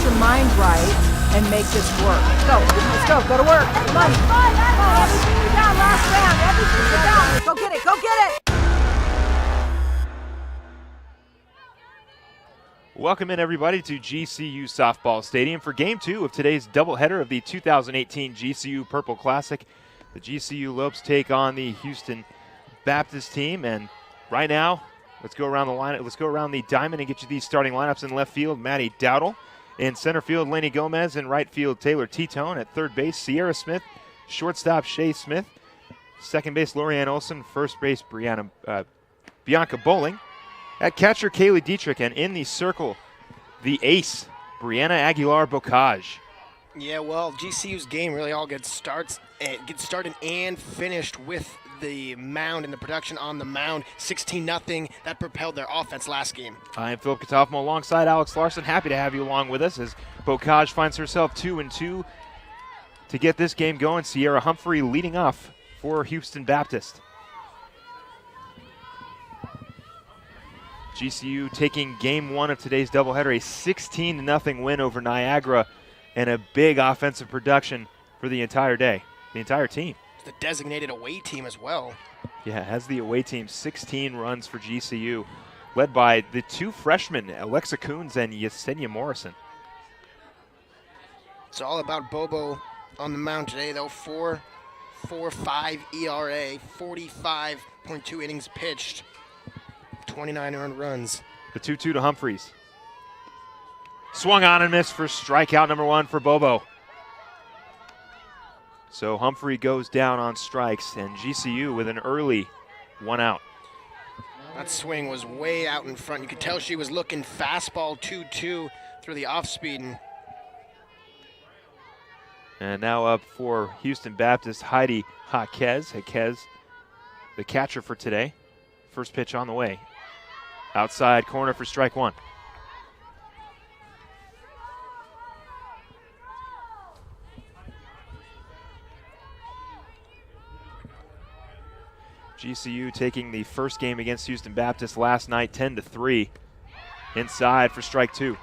your mind right and make this work. Let's go to work. Come on, everything you down last round. Everything you down. Go get it. Welcome in, everybody, to GCU Softball Stadium for Game 2 of today's doubleheader of the 2018 GCU Purple Classic. The GCU Lopes take on the Houston Baptist team, and right now, let's go around the lineup. Let's go around the diamond and get you these starting lineups. In left field, Maddie Dowdle. In center field, Lainey Gomez. In right field, Taylor Titone. At third base, Sierra Smith. Shortstop, Shay Smith. Second base, Lorianne Olson. First base, Bianca Bowling. At catcher, Kaylee Dietrich, and in the circle, the ace, Brianna Aguilar-Bocage. Yeah, well, GCU's game really all gets started and finished with the mound and the production on the mound. 16-0, that propelled their offense last game. I am Philip Katofmo alongside Alex Larson. Happy to have you along with us as Bocage finds herself 2-2 to get this game going. Sierra Humphrey leading off for Houston Baptist. GCU taking game 1 of today's doubleheader, a 16-0 win over Niagara, and a big offensive production for the entire day, the entire team. It's the designated away team as well. Yeah, has the away team 16 runs for GCU, led by the two freshmen, Alexa Coons and Yesenia Morrison. It's all about Bobo on the mound today, though. 4.45 ERA, 45.2 innings pitched. 29 earned runs. The 2-2 to Humphreys. Swung on and missed for strikeout number 1 for Bobo. So Humphrey goes down on strikes, and GCU with an early 1 out. That swing was way out in front. You could tell she was looking fastball 2-2 through the off speed. And now up for Houston Baptist, Heidi Jaquez. Jaquez, the catcher for today. First pitch on the way. Outside corner for strike 1. GCU taking the first game against Houston Baptist last night 10-3. Inside for strike 2.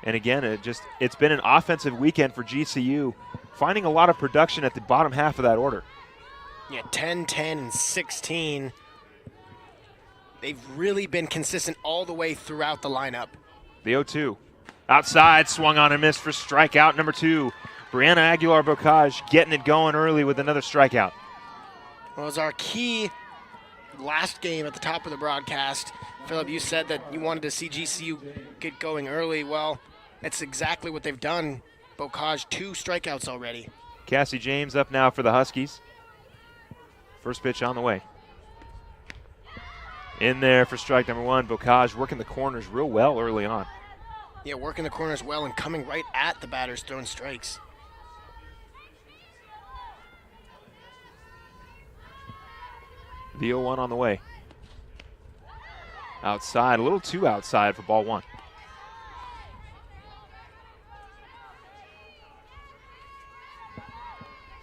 And again, it's been an offensive weekend for GCU, finding a lot of production at the bottom half of that order. Yeah, 10, 10, and 16. They've really been consistent all the way throughout the lineup. The 0-2. Outside, swung on and missed for strikeout number 2. Brianna Aguilar-Bocage getting it going early with another strikeout. Well, it was our key last game at the top of the broadcast. Philip, you said that you wanted to see GCU get going early. Well, that's exactly what they've done. Bocage, 2 strikeouts already. Cassie James up now for the Huskies. First pitch on the way. In there for strike number 1. Bocage working the corners real well early on. Yeah, working the corners well and coming right at the batters throwing strikes. The 0-1 on the way. Outside, a little too outside for ball 1.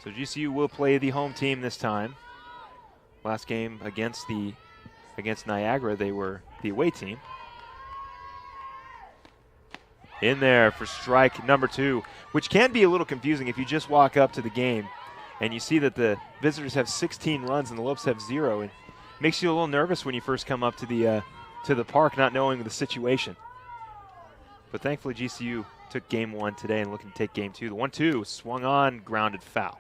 So GCU will play the home team this time. Last game against Niagara, they were the away team. In there for strike number 2, which can be a little confusing if you just walk up to the game and you see that the visitors have 16 runs and the Lopes have 0. It makes you a little nervous when you first come up to the park, not knowing the situation. But thankfully, GCU took game 1 today and looking to take game 2. The 1-2 swung on, grounded foul.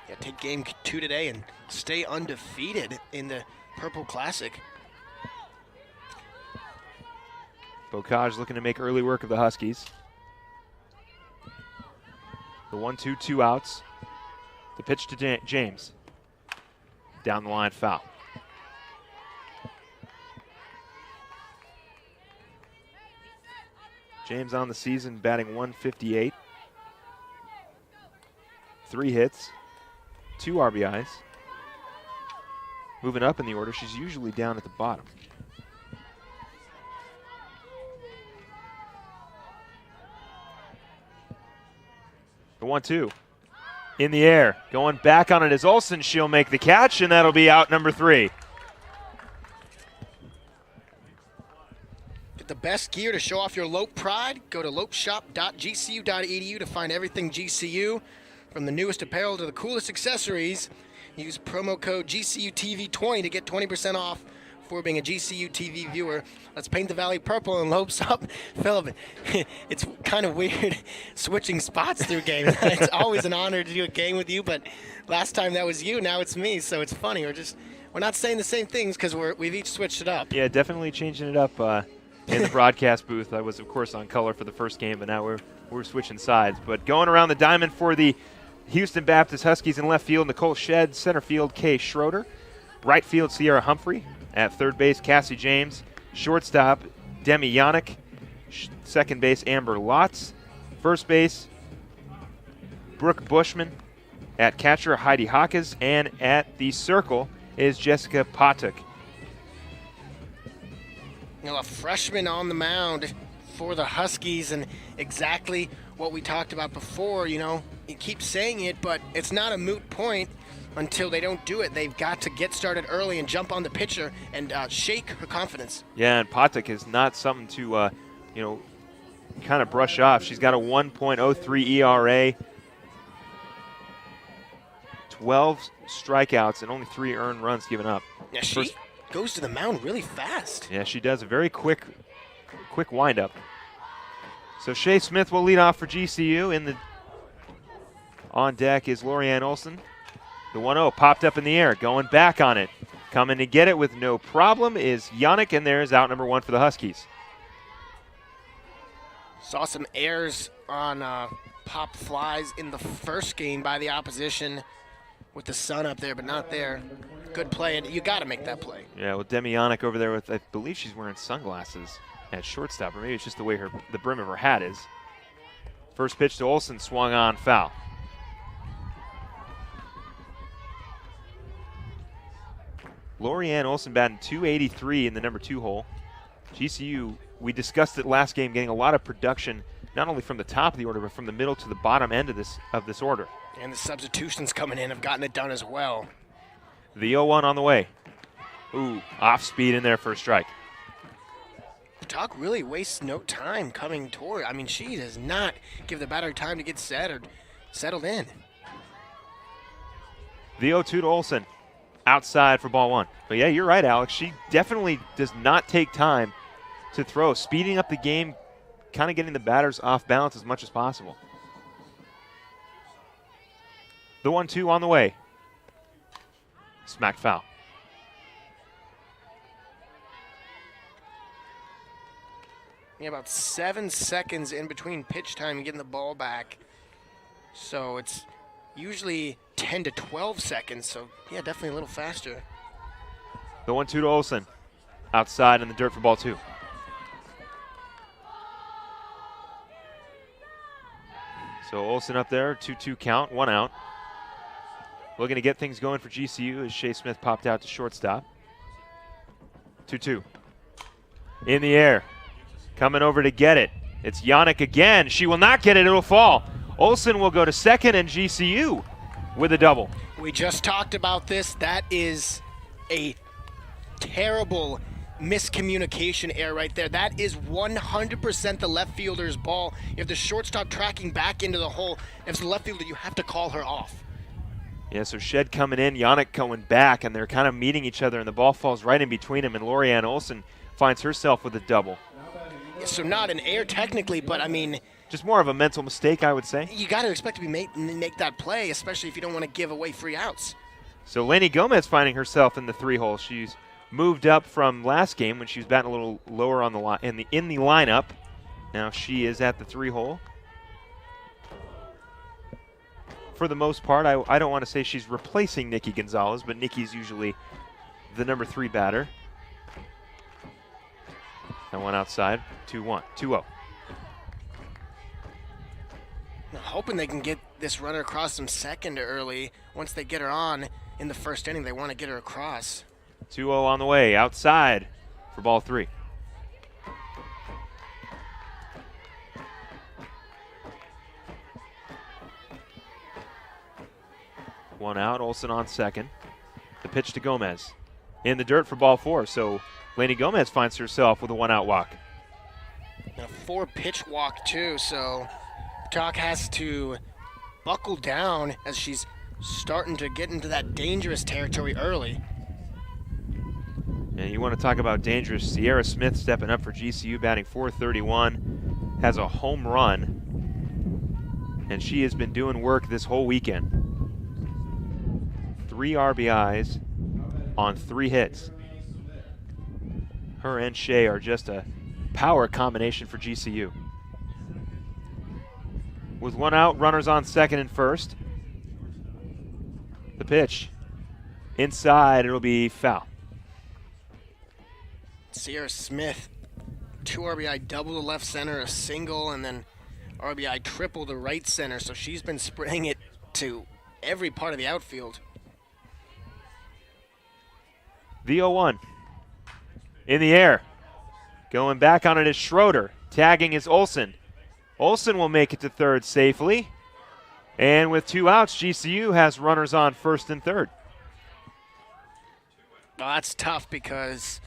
Yeah, take game 2 today and stay undefeated in the Purple Classic. Bocage looking to make early work of the Huskies. The 1-2, 2 outs. The pitch to James. Down the line, foul. James on the season batting .158. 3 hits, 2 RBIs. Moving up in the order, she's usually down at the bottom. The 1-2. In the air. Going back on it is Olsen. She'll make the catch, and that'll be out number 3. Get the best gear to show off your Lope pride. Go to lopeshop.gcu.edu to find everything GCU, from the newest apparel to the coolest accessories. Use promo code GCUTV20 to get 20% off for being a GCU TV viewer. Let's paint the Valley purple and Lopes up. Philip, it's kind of weird switching spots through games. It's always an honor to do a game with you, but last time that was you, now it's me, so it's funny. We're not saying the same things because we've each switched it up. Yeah, definitely changing it up in the broadcast booth. I was, of course, on color for the first game, but now we're switching sides. But going around the diamond for the Houston Baptist Huskies in left field, Nicole Shedd. Center field, Kay Schroeder. Right field, Sierra Humphrey. At third base, Cassie James. Shortstop, Demi Yannick. Second base, Amber Lotz. First base, Brooke Bushman. At catcher, Heidi Hawkes. And at the circle is Jessica Patuk. A freshman on the mound for the Huskies, and exactly what we talked about before. You keep saying it, but it's not a moot point until they don't do it. They've got to get started early and jump on the pitcher and shake her confidence. Yeah, and Patuk is not something to, kind of brush off. She's got a 1.03 ERA, 12 strikeouts, and only 3 earned runs given up. Yeah, she goes to the mound really fast. Yeah, she does. A very quick windup. So Shea Smith will lead off for GCU. On deck is Lorianne Olson. The 1-0 popped up in the air, going back on it. Coming to get it with no problem is Yannick, and there's out number 1 for the Huskies. Saw some errors on pop flies in the first game by the opposition with the sun up there, but not there. Good play, and you got to make that play. Yeah, with Demi Yannick over there with, I believe she's wearing sunglasses at shortstop, or maybe it's just the way the brim of her hat is. First pitch to Olson, swung on, foul. Lorianne Olson batting .283 in the number 2 hole. GCU, we discussed it last game, getting a lot of production, not only from the top of the order, but from the middle to the bottom end of this order. And the substitutions coming in have gotten it done as well. The 0-1 on the way. Ooh, off speed in there for a strike. Patuk really wastes no time coming toward. I mean, she does not give the batter time to get set or settled in. The 0-2 to Olson. Outside for ball 1. But yeah, you're right, Alex. She definitely does not take time to throw, speeding up the game, kind of getting the batters off balance as much as possible. The 1-2 on the way. Smacked foul. Yeah, about 7 seconds in between pitch time and getting the ball back. So it's usually 10 to 12 seconds. So, yeah, definitely a little faster. The 1-2 to Olson. Outside in the dirt for ball 2. So Olson up there, 2-2 count, 1 out. Looking to get things going for GCU as Shea Smith popped out to shortstop. 2-2. In the air. Coming over to get it. It's Yannick again. She will not get it. It'll fall. Olson will go to second, and GCU with a double. We just talked about this. That is a terrible miscommunication error right there. That is 100% the left fielder's ball. If the shortstop tracking back into the hole, if it's the left fielder, you have to call her off. Yeah, so Shedd coming in, Yannick going back, and they're kind of meeting each other, and the ball falls right in between them, and Lorianne Olson finds herself with a double. Yeah, so not an error technically, but I mean, just more of a mental mistake, I would say. You got to expect to make that play, especially if you don't want to give away free outs. So Lainey Gomez finding herself in the 3-hole. She's moved up from last game when she was batting a little lower on the in the lineup. Now she is at the 3-hole. For the most part, I don't want to say she's replacing Nikki Gonzalez, but Nikki's usually the number 3 batter. That one outside, 2-0. Hoping they can get this runner across from second early. Once they get her on in the first inning, they want to get her across. 2-0 on the way, outside for ball 3. One out, Olson on second. The pitch to Gomez. In the dirt for ball 4, so Lainey Gomez finds herself with a 1-out walk. And a 4-pitch walk too, so Talk has to buckle down as she's starting to get into that dangerous territory early. And you want to talk about dangerous. Sierra Smith stepping up for GCU, batting .431, has a home run, and she has been doing work this whole weekend. 3 RBIs on 3 hits. Her and Shea are just a power combination for GCU. With 1 out, runners on second and first. The pitch inside, it'll be foul. Sierra Smith, 2 RBI double to left center, a single, and then RBI triple to right center. So she's been spraying it to every part of the outfield. The 0-1 in the air. Going back on it is Schroeder. Tagging is Olsen. Olsen will make it to third safely. And with 2 outs, GCU has runners on first and third. Well, that's tough because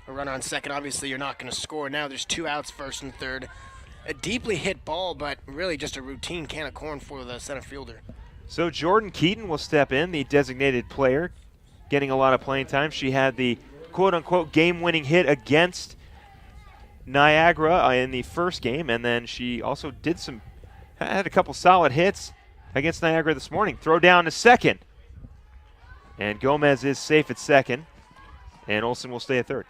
a runner on second, obviously you're not going to score. Now there's 2 outs first and third. A deeply hit ball, but really just a routine can of corn for the center fielder. So Jordan Keaton will step in, the designated player, getting a lot of playing time. She had the quote-unquote game-winning hit against Niagara in the first game, and then she also had a couple solid hits against Niagara this morning. Throw down to second. And Gomez is safe at second, and Olsen will stay at third.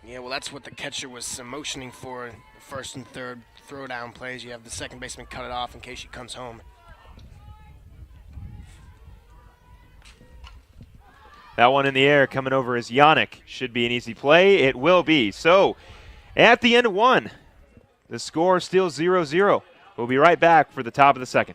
Yeah, well, that's what the catcher was motioning for. First and third throw-down plays. You have the second baseman cut it off in case she comes home. That one in the air coming over is Yannick. Should be an easy play. It will be. So, at the end of 1, the score still 0-0. We'll be right back for the top of the second.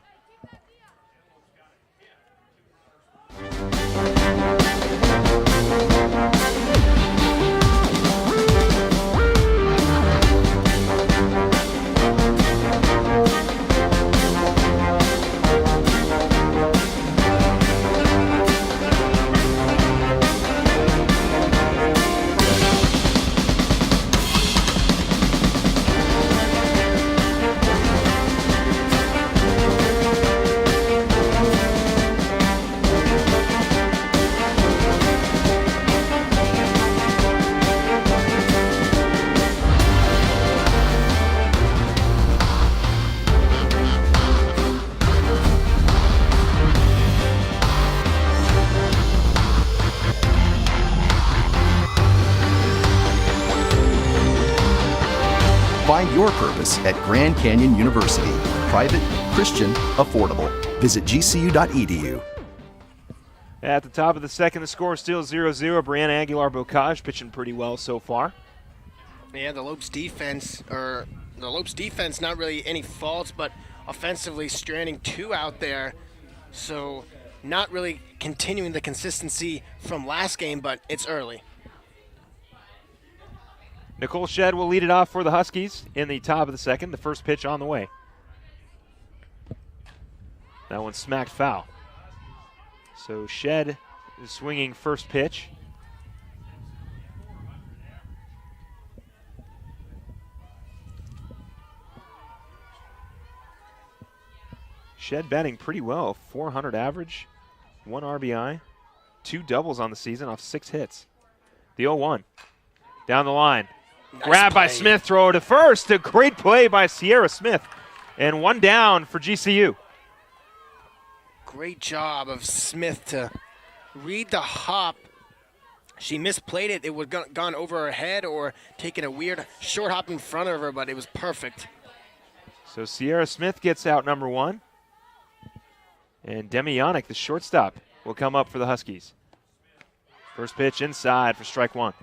Find your purpose at Grand Canyon University. Private, Christian, affordable. Visit gcu.edu. At the top of the second, the score is still 0-0. Brianna Aguilar-Bocage pitching pretty well so far. Yeah, the Lopes defense not really any faults, but offensively stranding 2 out there. So not really continuing the consistency from last game, but it's early. Nicole Shedd will lead it off for the Huskies in the top of the second. The first pitch on the way. That one smacked foul. So Shedd is swinging first pitch. Shedd batting pretty well. 400 average, 1 RBI, 2 doubles on the season off 6 hits. The 0-1 down the line. Nice Grab by play. Smith, throw to first. A great play by Sierra Smith. And 1 down for GCU. Great job of Smith to read the hop. She misplayed it. It would have gone over her head or taken a weird short hop in front of her, but it was perfect. So Sierra Smith gets out number 1. And Demi Yannick, the shortstop, will come up for the Huskies. First pitch inside for strike 1.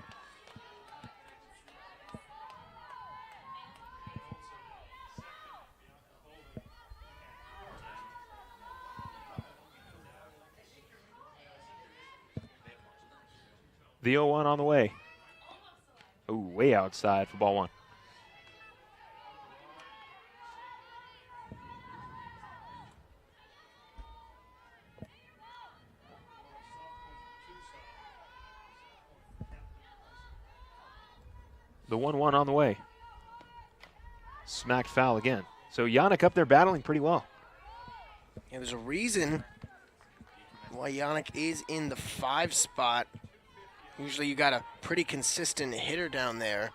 The 0-1 on the way. Ooh, way outside for ball 1. The 1-1 on the way. smacked foul again. So Yannick up there battling pretty well. Yeah, there's a reason why Yannick is in the 5 spot. Usually you got a pretty consistent hitter down there.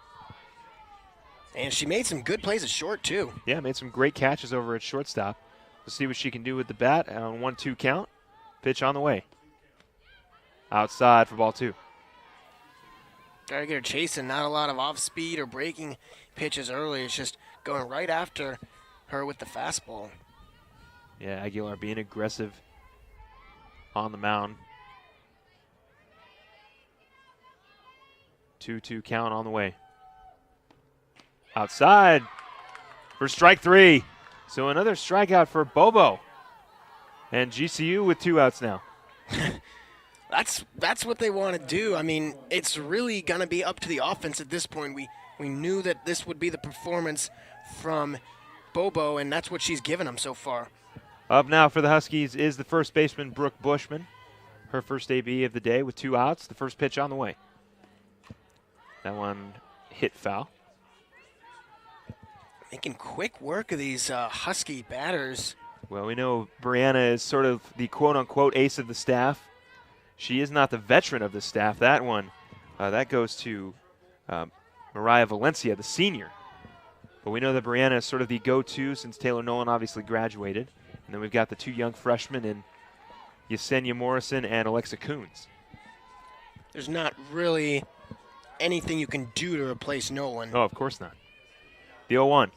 And she made some good plays at short, too. Yeah, made some great catches over at shortstop. Let's see what she can do with the bat on 1-2 count. Pitch on the way. Outside for ball 2. Gotta get her chasing. Not a lot of off-speed or breaking pitches early. It's just going right after her with the fastball. Yeah, Aguilar being aggressive on the mound. 2-2 count on the way. Outside for strike 3. So another strikeout for Bobo. And GCU with 2 outs now. That's what they want to do. I mean, it's really going to be up to the offense at this point. We knew that this would be the performance from Bobo, and that's what she's given them so far. Up now for the Huskies is the first baseman, Brooke Bushman. Her first AB of the day with 2 outs. The first pitch on the way. That one hit foul. Making quick work of these Husky batters. Well, we know Brianna is sort of the quote-unquote ace of the staff. She is not the veteran of the staff. That one, that goes to Mariah Valencia, the senior. But we know that Brianna is sort of the go-to since Taylor Nolan obviously graduated. And then we've got the 2 young freshmen in Yesenia Morrison and Alexa Coons. There's not really anything you can do to replace Nolan. Oh, of course not. The 0-1.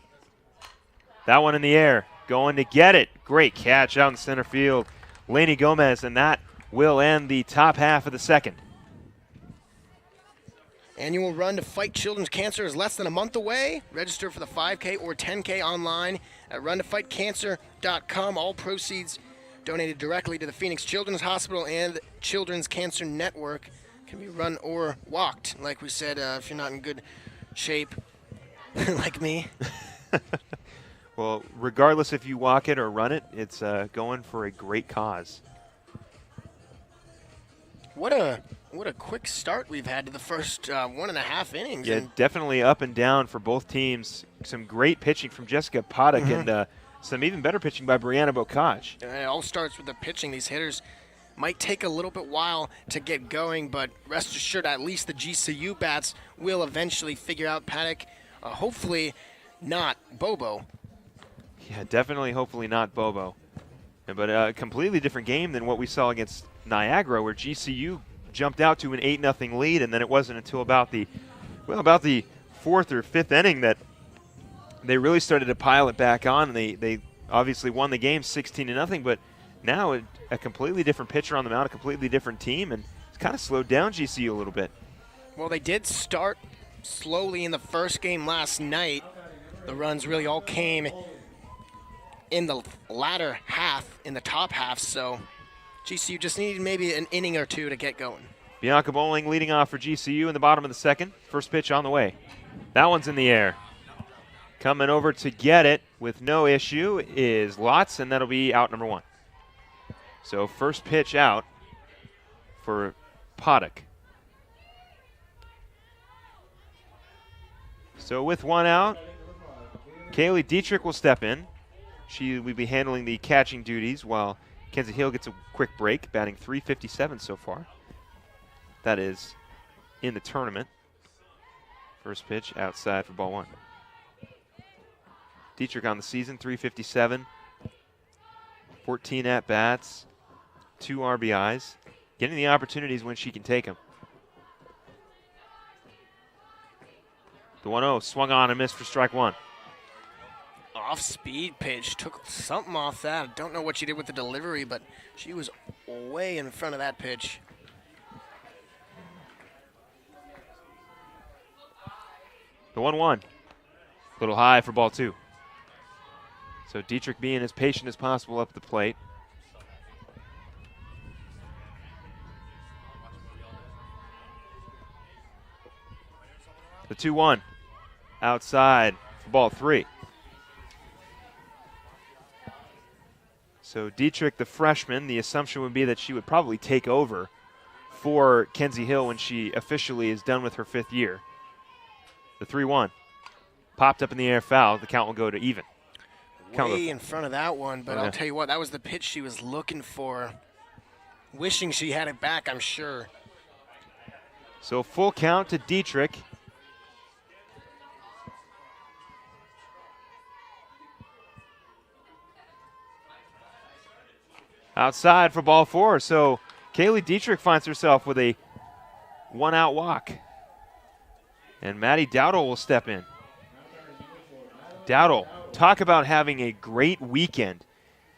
That one in the air. Going to get it. Great catch out in center field. Lainey Gomez, and that will end the top half of the second. Annual run to fight children's cancer is less than a month away. Register for the 5K or 10K online at runtofightcancer.com. All proceeds donated directly to the Phoenix Children's Hospital and Children's Cancer Network. Can be run or walked. Like we said, if you're not in good shape, like me. Well, regardless if you walk it or run it, it's going for a great cause. What a quick start we've had to the first 1.5 innings. Yeah, definitely up and down for both teams. Some great pitching from Jessica Paddock and some even better pitching by Brianna Bocage. And it all starts with the pitching. These hitters might take a little bit while to get going, but rest assured at least the GCU bats will eventually figure out Paddock. Hopefully not Bobo. Yeah, definitely, hopefully not Bobo. But a completely different game than what we saw against Niagara, where GCU jumped out to an 8-0 lead, and then it wasn't until about the 4th or 5th inning that they really started to pile it back on. And they obviously won the game 16-0, but now a completely different pitcher on the mound, a completely different team, and it's kind of slowed down GCU a little bit. Well, they did start slowly in the first game last night. The runs really all came in the latter half, in the top half, so GCU just needed maybe an inning or 2 to get going. Bianca Bowling leading off for GCU in the bottom of the second. First pitch on the way. That one's in the air. Coming over to get it with no issue is Lotz, and that'll be out number 1. So first pitch out for Paddock. So with 1 out, Kaylee Dietrich will step in. She will be handling the catching duties while Kenzie Hill gets a quick break, batting .357 so far. That is in the tournament. First pitch outside for ball 1. Dietrich on the season, .357, 14 at-bats, 2 RBIs, getting the opportunities when she can take them. The 1-0 swung on and missed for strike 1. Off-speed pitch, took something off that. I don't know what she did with the delivery, but she was way in front of that pitch. The 1-1, a little high for ball 2. So Dietrich being as patient as possible up at the plate. The 2-1, outside for ball 3. So Dietrich, the freshman, the assumption would be that she would probably take over for Kenzie Hill when she officially is done with her 5th year. The 3-1. Popped up in the air, foul. The count will go to even. Way in front of that one, but Okay. I'll tell you what, that was the pitch she was looking for. Wishing she had it back, I'm sure. So full count to Dietrich. Outside for ball 4. So Kaylee Dietrich finds herself with a 1-out walk. And Maddie Dowdle will step in. Dowdle, talk about having a great weekend.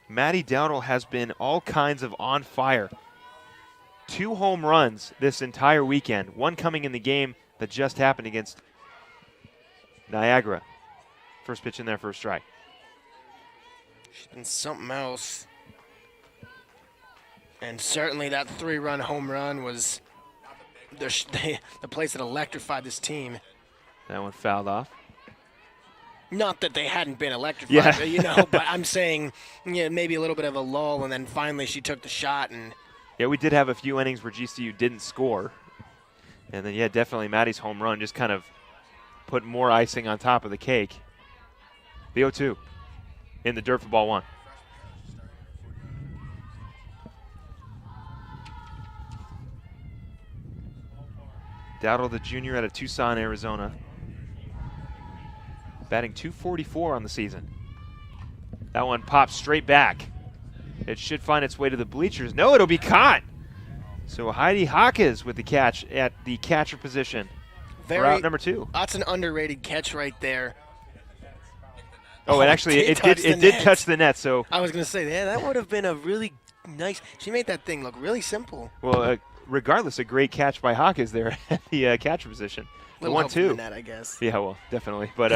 Maddie Dowdle has been all kinds of on fire. 2 home runs this entire weekend. One coming in the game that just happened against Niagara. First pitch in there for a strike. She's been something else. And certainly that 3-run home run was the place that electrified this team. That one fouled off. Not that they hadn't been electrified, Yeah. you know, but I'm saying maybe a little bit of a lull, and then finally she took the shot. And Yeah, we did have a few innings where GCU didn't score. And then, yeah, definitely Maddie's home run just kind of put more icing on top of the cake. The 0-2 in the dirt for ball 1. Dowdle, the junior out of Tucson, Arizona. Batting .244 on the season. That one pops straight back. It should find its way to the bleachers. No, it'll be caught. So Heidi Hawkes with the catch at the catcher position. For out number 2. That's an underrated catch right there. Oh, and actually, it did net. touch the net. So, I was going to say, yeah, that would have been a really nice. She made that thing look really simple. well, regardless, a great catch by Hawkes there at the catcher position. The Little help from 1-2. the net, I guess. Yeah, well, definitely. But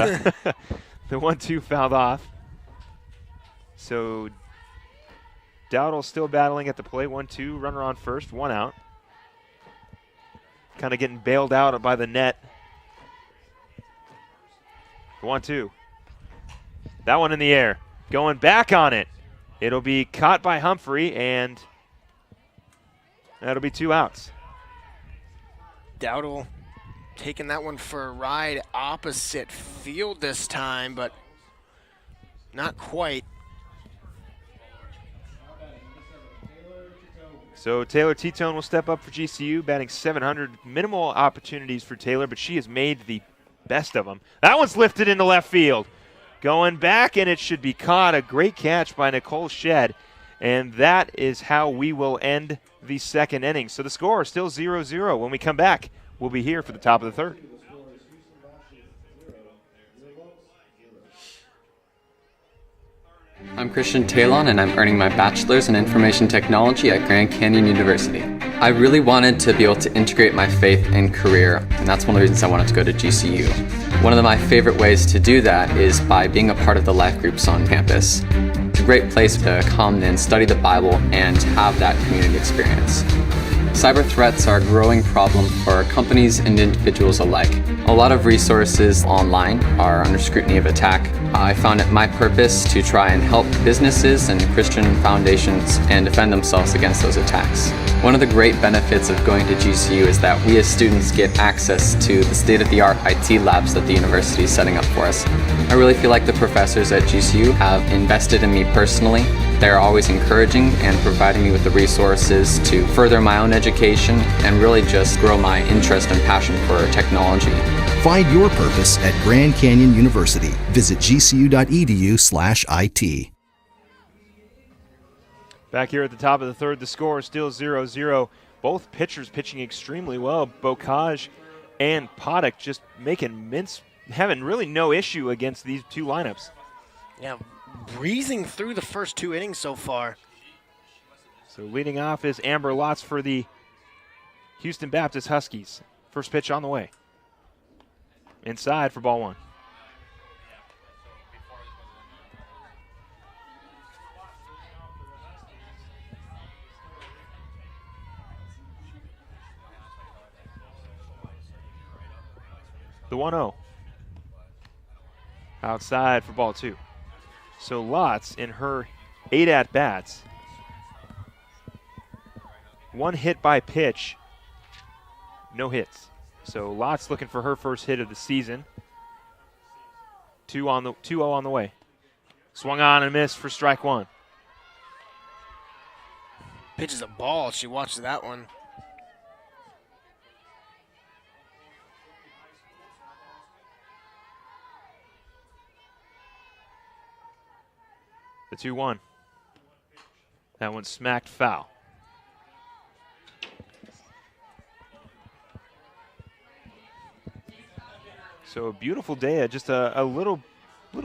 the 1-2 fouled off. So Dowdle still battling at the plate. 1-2, runner on first, 1 out. Kind of getting bailed out by the net. 1-2. That one in the air. Going back on it. It'll be caught by Humphrey, and that'll be 2 outs. Dowdle taking that one for a ride opposite field this time, but not quite. So Taylor Tetone will step up for GCU, batting .700. Minimal opportunities for Taylor, but she has made the best of them. That one's lifted into left field. Going back, and it should be caught. A great catch by Nicole Shedd. And that is how we will end the second inning. So the score is still 0-0. When we come back, we'll be here for the top of the 3rd. I'm Christian Talon, and I'm earning my bachelor's in information technology at Grand Canyon University. I really wanted to be able to integrate my faith and career, and that's one of the reasons I wanted to go to GCU. One of my favorite ways to do that is by being a part of the life groups on campus. It's a great place to come and study the Bible and have that community experience. Cyber threats are a growing problem for companies and individuals alike. A lot of resources online are under scrutiny of attack. I found it my purpose to try and help businesses and Christian foundations and defend themselves against those attacks. One of the great benefits of going to GCU is that we as students get access to the state-of-the-art IT labs that the university is setting up for us. I really feel like the professors at GCU have invested in me personally. They're always encouraging and providing me with the resources to further my own education and really just grow my interest and passion for technology. Find your purpose at Grand Canyon University. Visit gcu.edu/IT. Back here at the top of the 3rd, the score is still 0-0. Both pitchers pitching extremely well. Bocage and Poddick just having really no issue against these 2 lineups. Yeah, breezing through the first 2 innings so far. So leading off is Amber Lotz for the Houston Baptist Huskies. First pitch on the way. Inside for ball 1. The 1-0. Outside for ball 2. So Lotz in her 8 at-bats. 1 hit by pitch. No hits. So Lotz looking for her first hit of the season. 2-0 on the way. Swung on and missed for strike one. Pitches a ball. She watches that one. The 2-1. That one smacked foul. So a beautiful day, just a little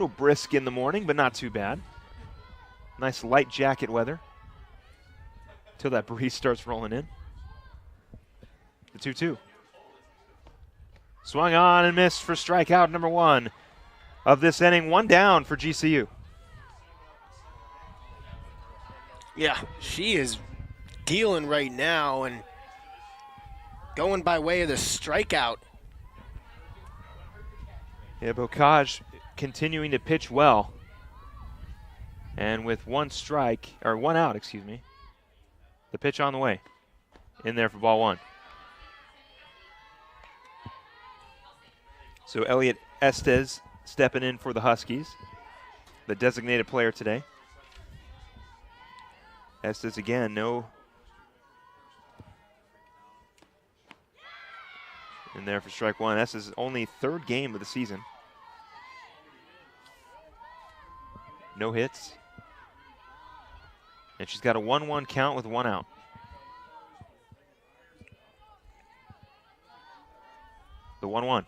brisk in the morning, but not too bad. Nice light jacket weather until that breeze starts rolling in. The 2-2. Swung on and missed for strikeout number one of this inning. One down for GCU. Yeah, she is dealing right now and going by way of the strikeout. Yeah, Bocage continuing to pitch well. And with one out, the pitch on the way. In there for ball one. So Elliot Estes stepping in for the Huskies, the designated player today. Estes again, no. In there for strike one. Estes' only third game of the season. No hits. And she's got a 1-1 count with one out. The 1-1.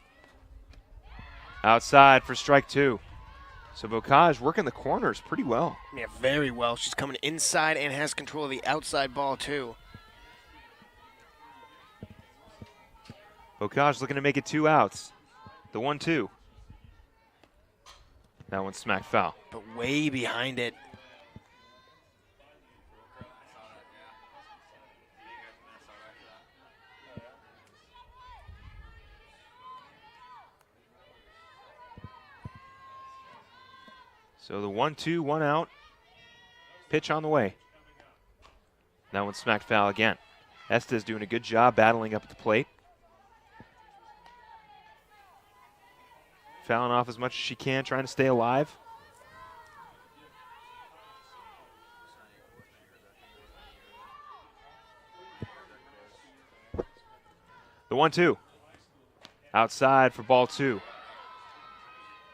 Outside for strike two. So Bocage working the corners pretty well. Yeah, very well. She's coming inside and has control of the outside ball, too. Bocage looking to make it 2 outs. The 1-2. That one smacked foul. But way behind it. So the 1-2, 1 out. Pitch on the way. That one smacked foul again. Estes doing a good job battling up at the plate. Fouling off as much as she can, trying to stay alive. The 1-2. Outside for ball two.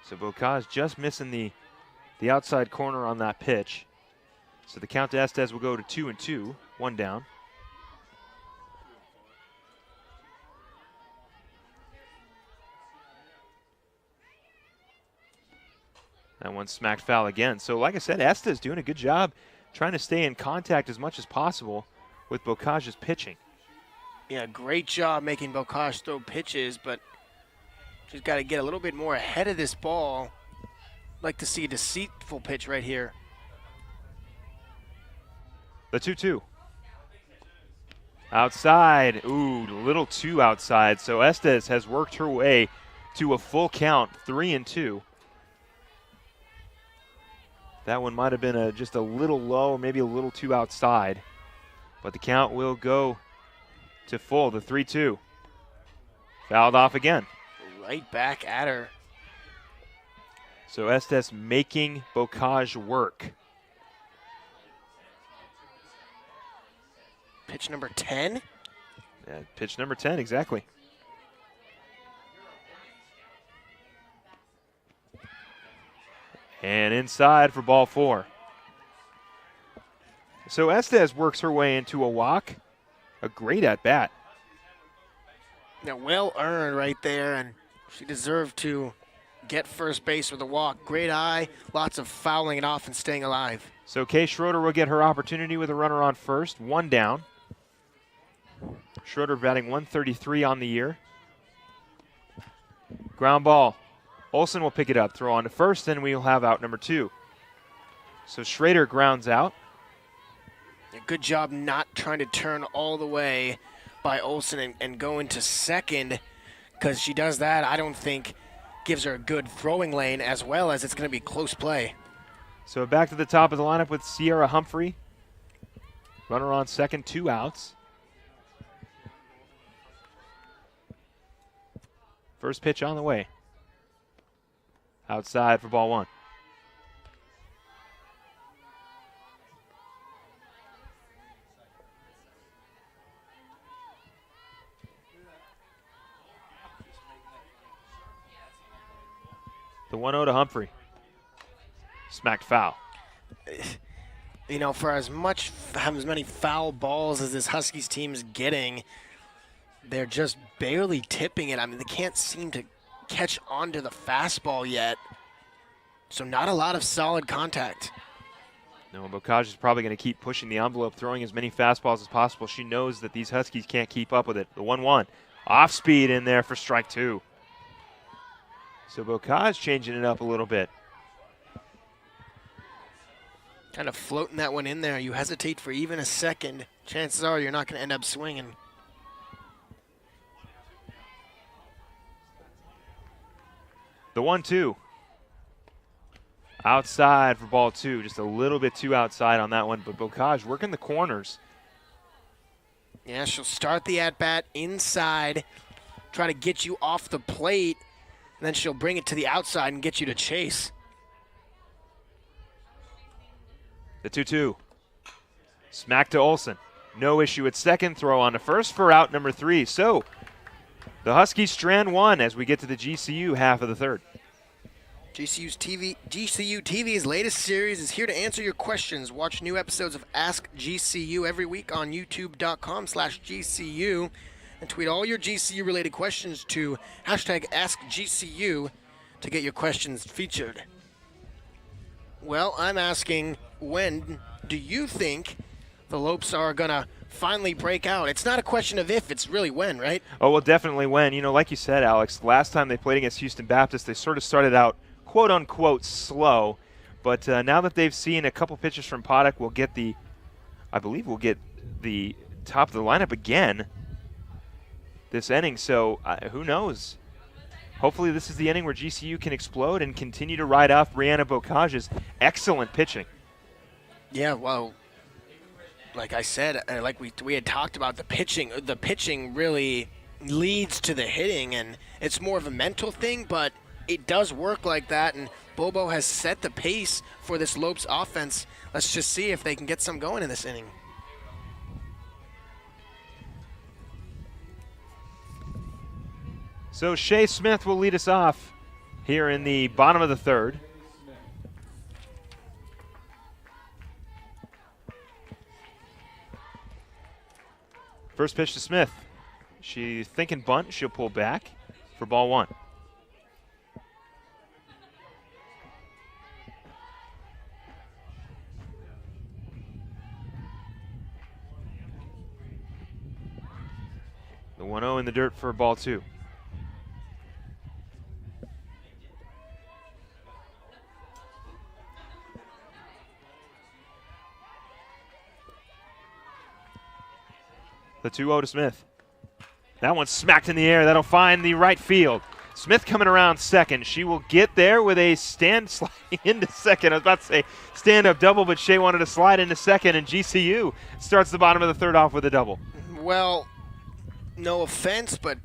So Bocage just missing the outside corner on that pitch. So the count to Estes will go to 2-2, 1 down. That one smacked foul again. So like I said, Estes doing a good job trying to stay in contact as much as possible with Bocage's pitching. Yeah, great job making Bocage throw pitches, but she's got to get a little bit more ahead of this ball. Like to see a deceitful pitch right here. The 2-2. Outside. Ooh, a little too outside. So Estes has worked her way to a full count, 3-2. That one might have been just a little low, maybe a little too outside. But the count will go to full, the 3-2. Fouled off again. Right back at her. So Estes making Bocage work. Pitch number 10? Yeah, pitch number 10, exactly. And inside for ball four. So Estes works her way into a walk. A great at-bat. Now, well earned right there, and she deserved to get first base with a walk. Great eye, lots of fouling it off and staying alive. So Kay Schroeder will get her opportunity with a runner on first, 1 down. Schroeder batting 133 on the year. Ground ball. Olsen will pick it up, throw on to first, and we'll have out number 2. So Schrader grounds out. A good job not trying to turn all the way by Olsen and go into second, because she does that, I don't think, gives her a good throwing lane, as well as it's going to be close play. So back to the top of the lineup with Sierra Humphrey. Runner on second, 2 outs. First pitch on the way. outside for ball 1. The 1-0 to Humphrey. Smacked foul. You know, for as many foul balls as this Huskies team is getting, they're just barely tipping it. I mean, they can't seem to catch onto the fastball yet. So not a lot of solid contact. No, Bocage is probably going to keep pushing the envelope, throwing as many fastballs as possible. She knows that these Huskies can't keep up with it. The 1-1. Off speed in there for strike 2. So Bocage changing it up a little bit. Kind of floating that one in there. You hesitate for even a second. Chances are you're not going to end up swinging. The 1-2. Outside for ball 2. Just a little bit too outside on that one. But Bocage working the corners. Yeah, she'll start the at-bat inside, try to get you off the plate, and then she'll bring it to the outside and get you to chase. The 2-2. Smack to Olsen. No issue at second. Throw on to first for out number 3. So the Huskies strand 1 as we get to the GCU half of the third. GCU TV's latest series is here to answer your questions. Watch new episodes of Ask GCU every week on youtube.com/GCU and tweet all your GCU-related questions to #AskGCU to get your questions featured. Well, I'm asking, when do you think the Lopes are going to finally break out? It's not a question of if, it's really when, right? Oh, well, definitely when. You know, like you said, Alex, last time they played against Houston Baptist, they sort of started out quote-unquote slow. But now that they've seen a couple pitches from Paddock, I believe we'll get the top of the lineup again this inning. So who knows? Hopefully this is the inning where GCU can explode and continue to ride off Brianna Bocage's excellent pitching. Yeah, well, like I said, like we had talked about, the pitching really leads to the hitting, and it's more of a mental thing, but it does work like that, and Bobo has set the pace for this Lopes offense. Let's just see if they can get some going in this inning. So Shea Smith will lead us off here in the bottom of the third. First pitch to Smith. She's thinking bunt. She'll pull back for ball 1. The 1-0 in the dirt for ball 2. The 2-0 to Smith. That one's smacked in the air. That'll find the right field. Smith coming around second. She will get there with a stand sliding into second. I was about to say stand-up double, but Shea wanted to slide into second, and GCU starts the bottom of the third off with a double. Well, no offense, but,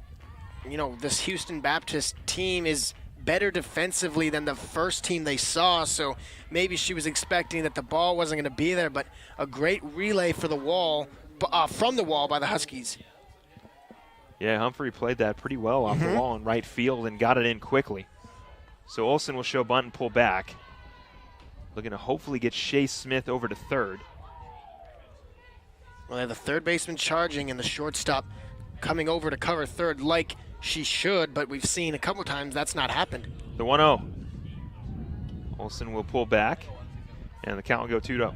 you know, this Houston Baptist team is better defensively than the first team they saw, so maybe she was expecting that the ball wasn't going to be there, but a great relay for the wall, from the wall by the Huskies. Yeah, Humphrey played that pretty well off the wall in right field and got it in quickly. So Olsen will show bunt and pull back. Looking to hopefully get Shea Smith over to third. Well, they have the third baseman charging and the shortstop coming over to cover third like she should, but we've seen a couple times that's not happened. The 1-0. Olsen will pull back, and the count will go 2-0.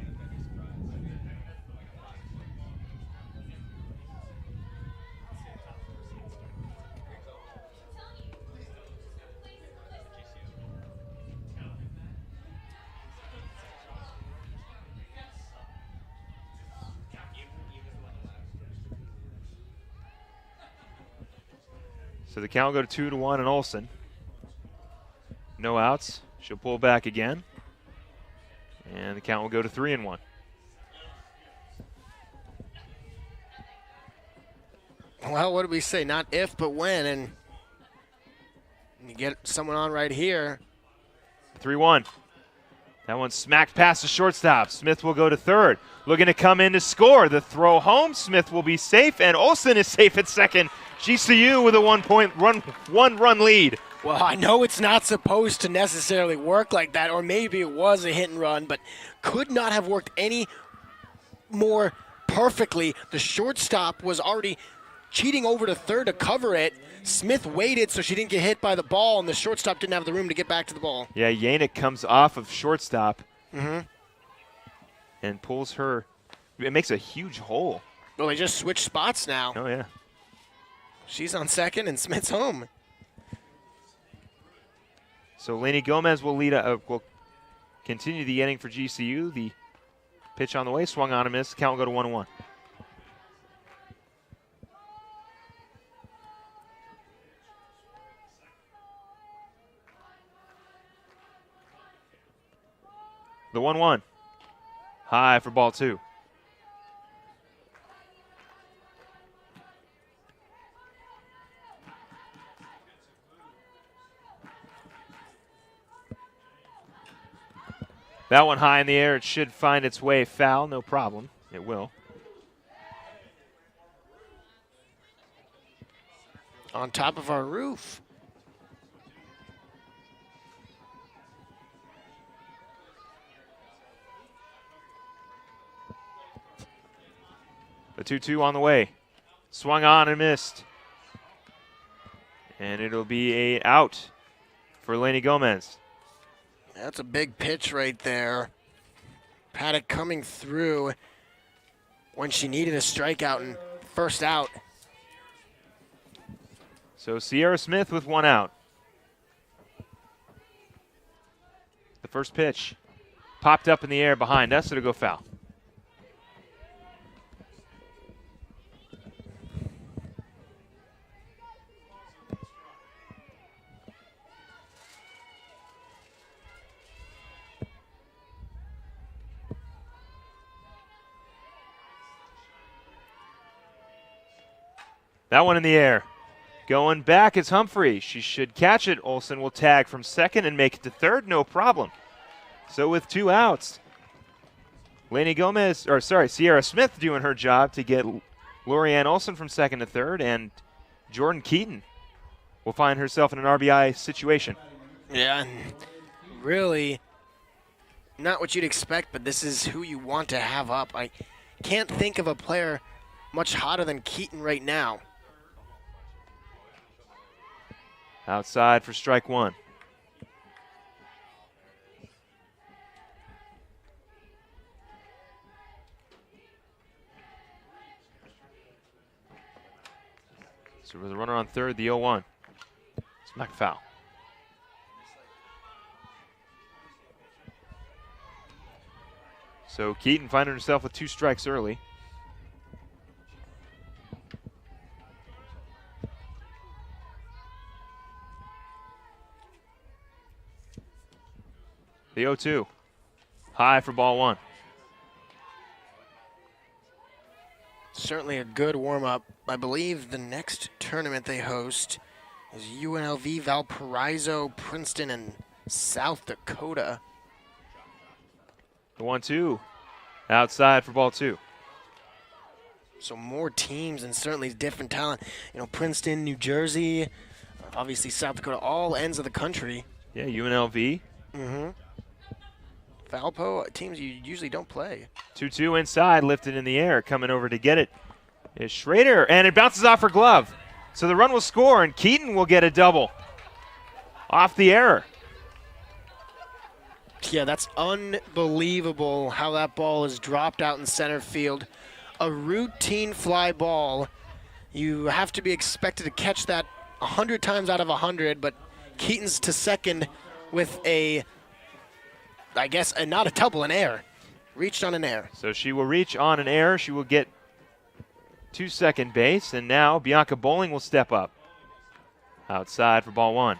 So the count will go to 2-1 and Olsen. No outs. She'll pull back again. And the count will go to 3-1. Well, what did we say? Not if, but when. And you get someone on right here. 3-1. That one smacked past the shortstop. Smith will go to third. Looking to come in to score. The throw home. Smith will be safe, and Olsen is safe at second. GCU with a one-run lead. Well, I know it's not supposed to necessarily work like that, or maybe it was a hit and run, but could not have worked any more perfectly. The shortstop was already cheating over to third to cover it. Smith waited so she didn't get hit by the ball, and the shortstop didn't have the room to get back to the ball. Yeah, Yannick comes off of shortstop and pulls her. It makes a huge hole. Well, they just switched spots now. Oh, yeah. She's on second, and Smith's home. So Lainey Gomez will will continue the inning for GCU. The pitch on the way, swung on and missed. Count will go to 1-1. The 1-1. High for ball 2. That one high in the air. It should find its way foul. No problem. It will. On top of our roof. The 2-2 on the way. Swung on and missed. And it'll be a out for Lainey Gomez. That's a big pitch right there. Paddock coming through when she needed a strikeout and first out. So Sierra Smith with 1 out. The first pitch popped up in the air behind us. It'll go foul. That one in the air. Going back is Humphrey. She should catch it. Olsen will tag from second and make it to third. No problem. So with 2 outs, Sierra Smith doing her job to get Lorianne Olsen from second to third, and Jordan Keaton will find herself in an RBI situation. Yeah, and really not what you'd expect, but this is who you want to have up. I can't think of a player much hotter than Keaton right now. Outside for strike 1. So with a runner on third, the 0-1. Smack foul. So Keaton finding herself with 2 strikes early. The 0-2. High for ball 1. Certainly a good warm-up. I believe the next tournament they host is UNLV, Valparaiso, Princeton, and South Dakota. The 1-2. Outside for ball 2. So more teams and certainly different talent. You know, Princeton, New Jersey, obviously South Dakota, all ends of the country. Yeah, UNLV. Valpo, teams you usually don't play. 2-2 inside, lifted in the air. Coming over to get it is Schrader, and it bounces off her glove. So the run will score, and Keaton will get a double off the error. Yeah, that's unbelievable how that ball is dropped out in center field. A routine fly ball. You have to be expected to catch that 100 times out of 100, but Keaton's to second with not a double, an air. Reached on an air. So she will reach on an air. She will get to second base, and now Bianca Bowling will step up. Outside for ball 1.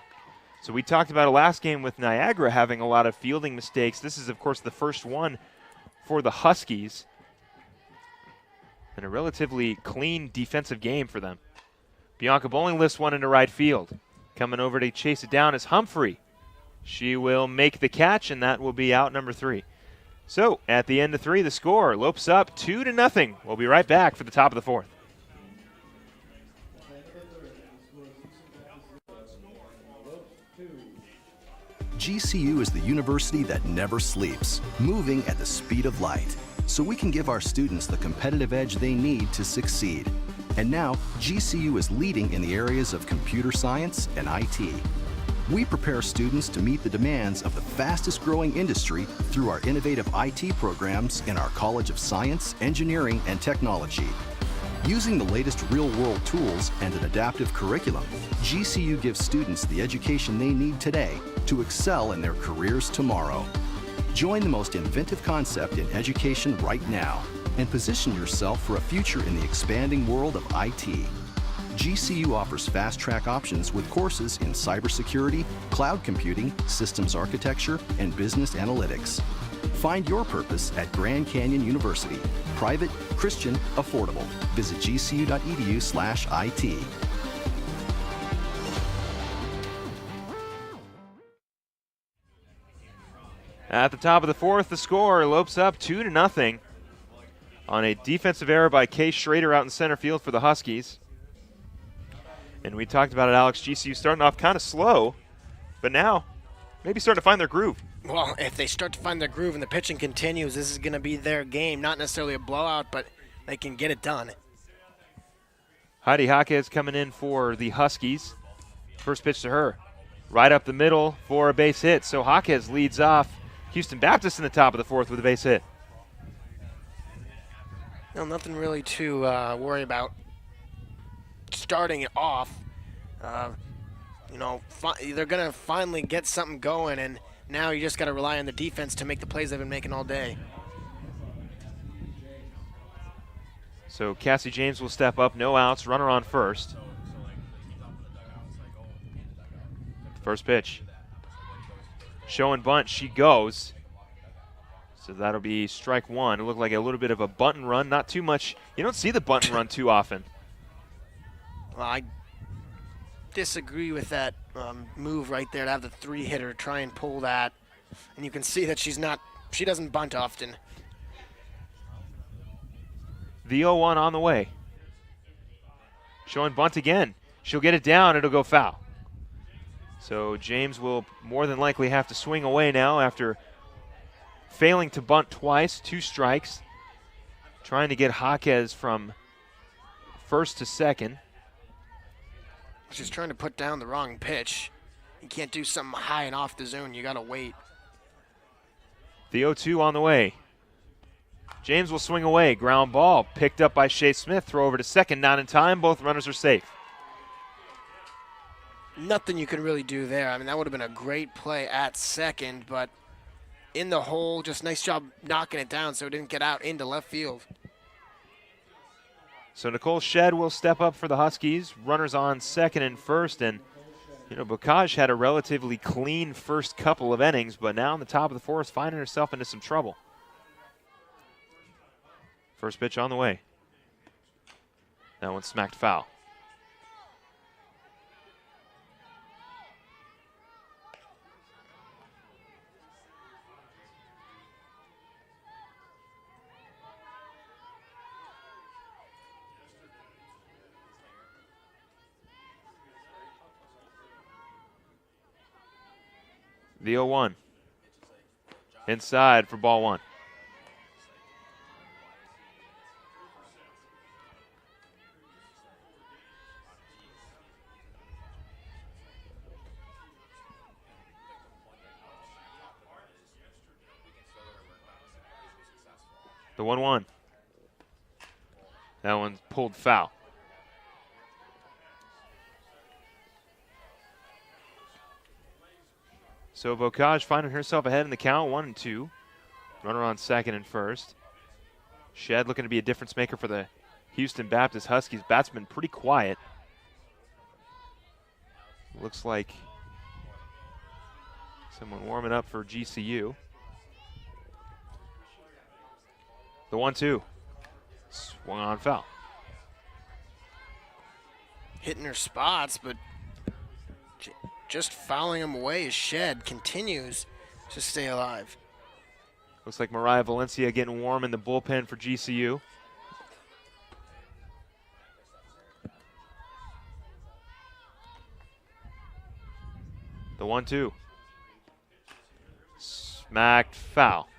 So we talked about it last game with Niagara having a lot of fielding mistakes. This is, of course, the first one for the Huskies. And a relatively clean defensive game for them. Bianca Bowling lifts one into right field. Coming over to chase it down is Humphrey. She will make the catch, and that will be out number 3. So at the end of 3, the score, Lopes up 2-0. We'll be right back for the top of the 4th. GCU is the university that never sleeps, moving at the speed of light, so we can give our students the competitive edge they need to succeed. And now, GCU is leading in the areas of computer science and IT. We prepare students to meet the demands of the fastest growing industry through our innovative IT programs in our College of Science, Engineering, and Technology. Using the latest real-world tools and an adaptive curriculum, GCU gives students the education they need today to excel in their careers tomorrow. Join the most inventive concept in education right now and position yourself for a future in the expanding world of IT. GCU offers fast-track options with courses in cybersecurity, cloud computing, systems architecture, and business analytics. Find your purpose at Grand Canyon University. Private, Christian, affordable. Visit gcu.edu/IT. At the top of the 4th, the score, Lopes up 2-0 on a defensive error by Case Schrader out in center field for the Huskies. And we talked about it, Alex. GCU starting off kind of slow, but now maybe starting to find their groove. Well, if they start to find their groove and the pitching continues, this is going to be their game. Not necessarily a blowout, but they can get it done. Heidi Jaquez coming in for the Huskies. First pitch to her. Right up the middle for a base hit. So Jaquez leads off Houston Baptist in the top of the 4th with a base hit. No, nothing really to worry about starting it off. They're going to finally get something going, and now you just got to rely on the defense to make the plays they've been making all day. So Cassie James will step up, no outs, runner on first. First pitch. Show and bunt, she goes. So that'll be strike 1. It looked like a little bit of a bunt and run, not too much. You don't see the bunt and run too often. Well, I disagree with that move right there to have the 3-hitter try and pull that. And you can see that she doesn't bunt often. The 0-1 on the way. Showing bunt again. She'll get it down. It'll go foul. So James will more than likely have to swing away now after failing to bunt twice. 2 strikes. Trying to get Jaquez from first to second. She's trying to put down the wrong pitch. You can't do something high and off the zone. You got to wait. The 0-2 on the way. James will swing away. Ground ball picked up by Shea Smith. Throw over to second. Not in time. Both runners are safe. Nothing you can really do there. I mean, that would have been a great play at second, but in the hole, just nice job knocking it down so it didn't get out into left field. So Nicole Shedd will step up for the Huskies. Runners on second and first. And, Bocage had a relatively clean first couple of innings, but now in the top of the 4th, finding herself into some trouble. First pitch on the way. That one smacked foul. The 0-1. Inside for ball 1. The 1-1. That one's pulled foul. So Bocage finding herself ahead in the count, 1-2. Runner on second and first. Shedd looking to be a difference maker for the Houston Baptist Huskies. Bat's been pretty quiet. Looks like someone warming up for GCU. The 1-2. Swung on foul. Hitting her spots, but just fouling him away as Shed continues to stay alive. Looks like Mariah Valencia getting warm in the bullpen for GCU. The 1-2. Smacked foul.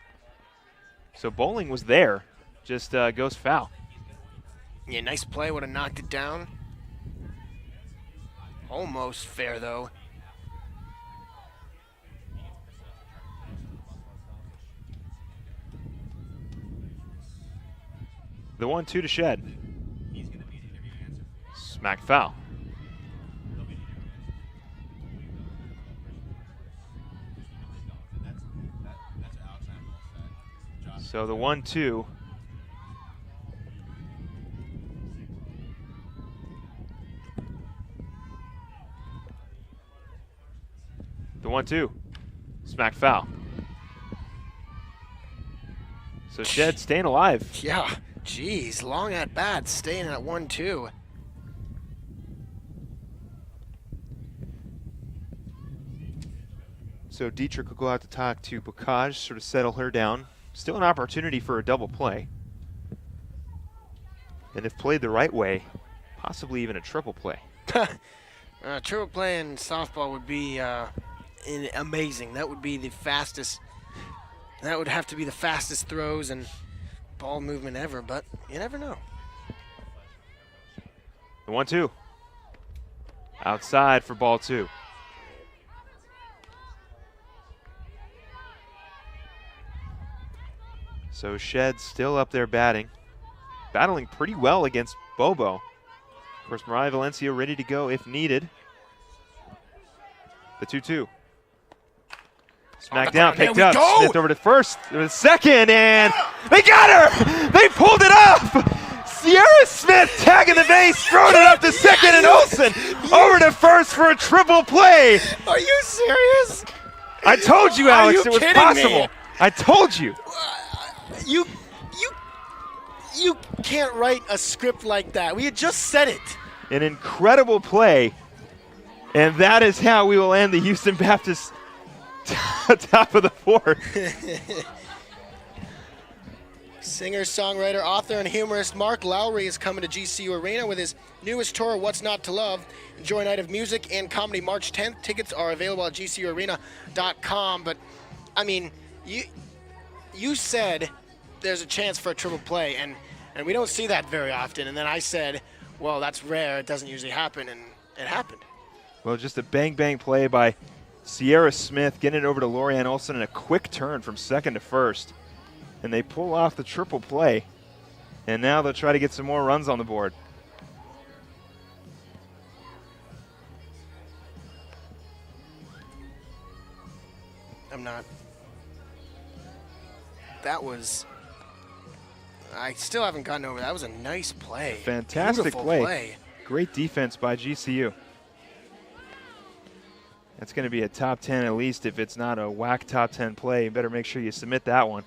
So Bowling was there, just goes foul. Yeah, nice play, would have knocked it down. Almost fair, though. The 1-2 to Shed. Smack foul. So the 1-2. The 1-2. Smack foul. So Shed staying alive. Yeah, geez, long at bat, staying at 1-2. So Dietrich will go out to talk to Bocage, sort of settle her down. Still an opportunity for a double play. And if played the right way, possibly even a triple play. Triple play in softball would be amazing. That would be the fastest. That would have to be the fastest throws and ball movement ever, but you never know. The 1-2. Outside for ball 2. So Shed still up there batting. Battling pretty well against Bobo. Of course, Mariah Valencia ready to go if needed. The 2-2. Smack down, picked up. Smith over to first, to second, and they got her! They pulled it up! Sierra Smith tagging the base, throwing it up to second, and Olsen over to first for a triple play. Are you serious? I told you, Alex, it was possible. Me? I told you. You can't write a script like that. We had just said it. An incredible play, and that is how we will end the Houston Baptist top of the fourth. Singer, songwriter, author, and humorist Mark Lowry is coming to GCU Arena with his newest tour, What's Not to Love. Enjoy a night of music and comedy March 10th. Tickets are available at gcuarena.com. But, I mean, you said there's a chance for a triple play, and we don't see that very often. And then I said, well, that's rare. It doesn't usually happen, and it happened. Well, just a bang-bang play by Sierra Smith, getting it over to Lorianne Olsen in a quick turn from second to first. And they pull off the triple play. And now they'll try to get some more runs on the board. I'm not. That was. I still haven't gotten over that. That was a nice play. Fantastic Beautiful play. Great defense by GCU. That's going to be a top 10 at least. If it's not a whack top 10 play, you better make sure you submit that one.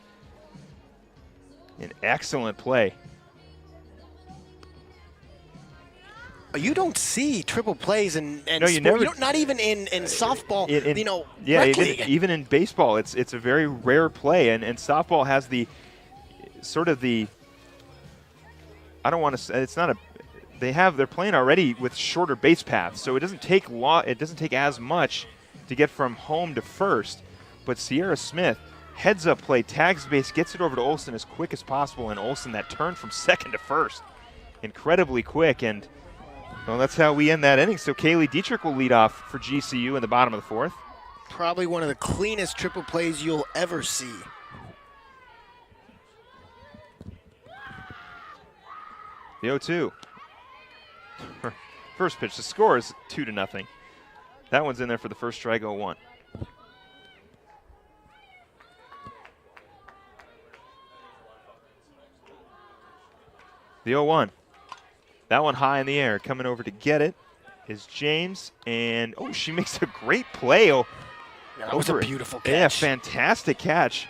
An excellent play. You don't see triple plays in No, you never. Not even in softball. Yeah, even in baseball, it's a very rare play, and softball has the sort of the. I don't want to say it's not a. They're playing already with shorter base paths, so it doesn't take It doesn't take as much to get from home to first. But Sierra Smith, heads up play, tags base, gets it over to Olsen as quick as possible, and Olsen that turn from second to first, incredibly quick. And well, that's how we end that inning. So Kaylee Dietrich will lead off for GCU in the bottom of the fourth. Probably one of the cleanest triple plays you'll ever see. The 0-2. First pitch. The score is 2-0. That one's in there for the first strike. 0-1. The 0-1. That one high in the air. Coming over to get it is James. And, oh, she makes a great play. Oh, that was a beautiful catch. Yeah, fantastic catch.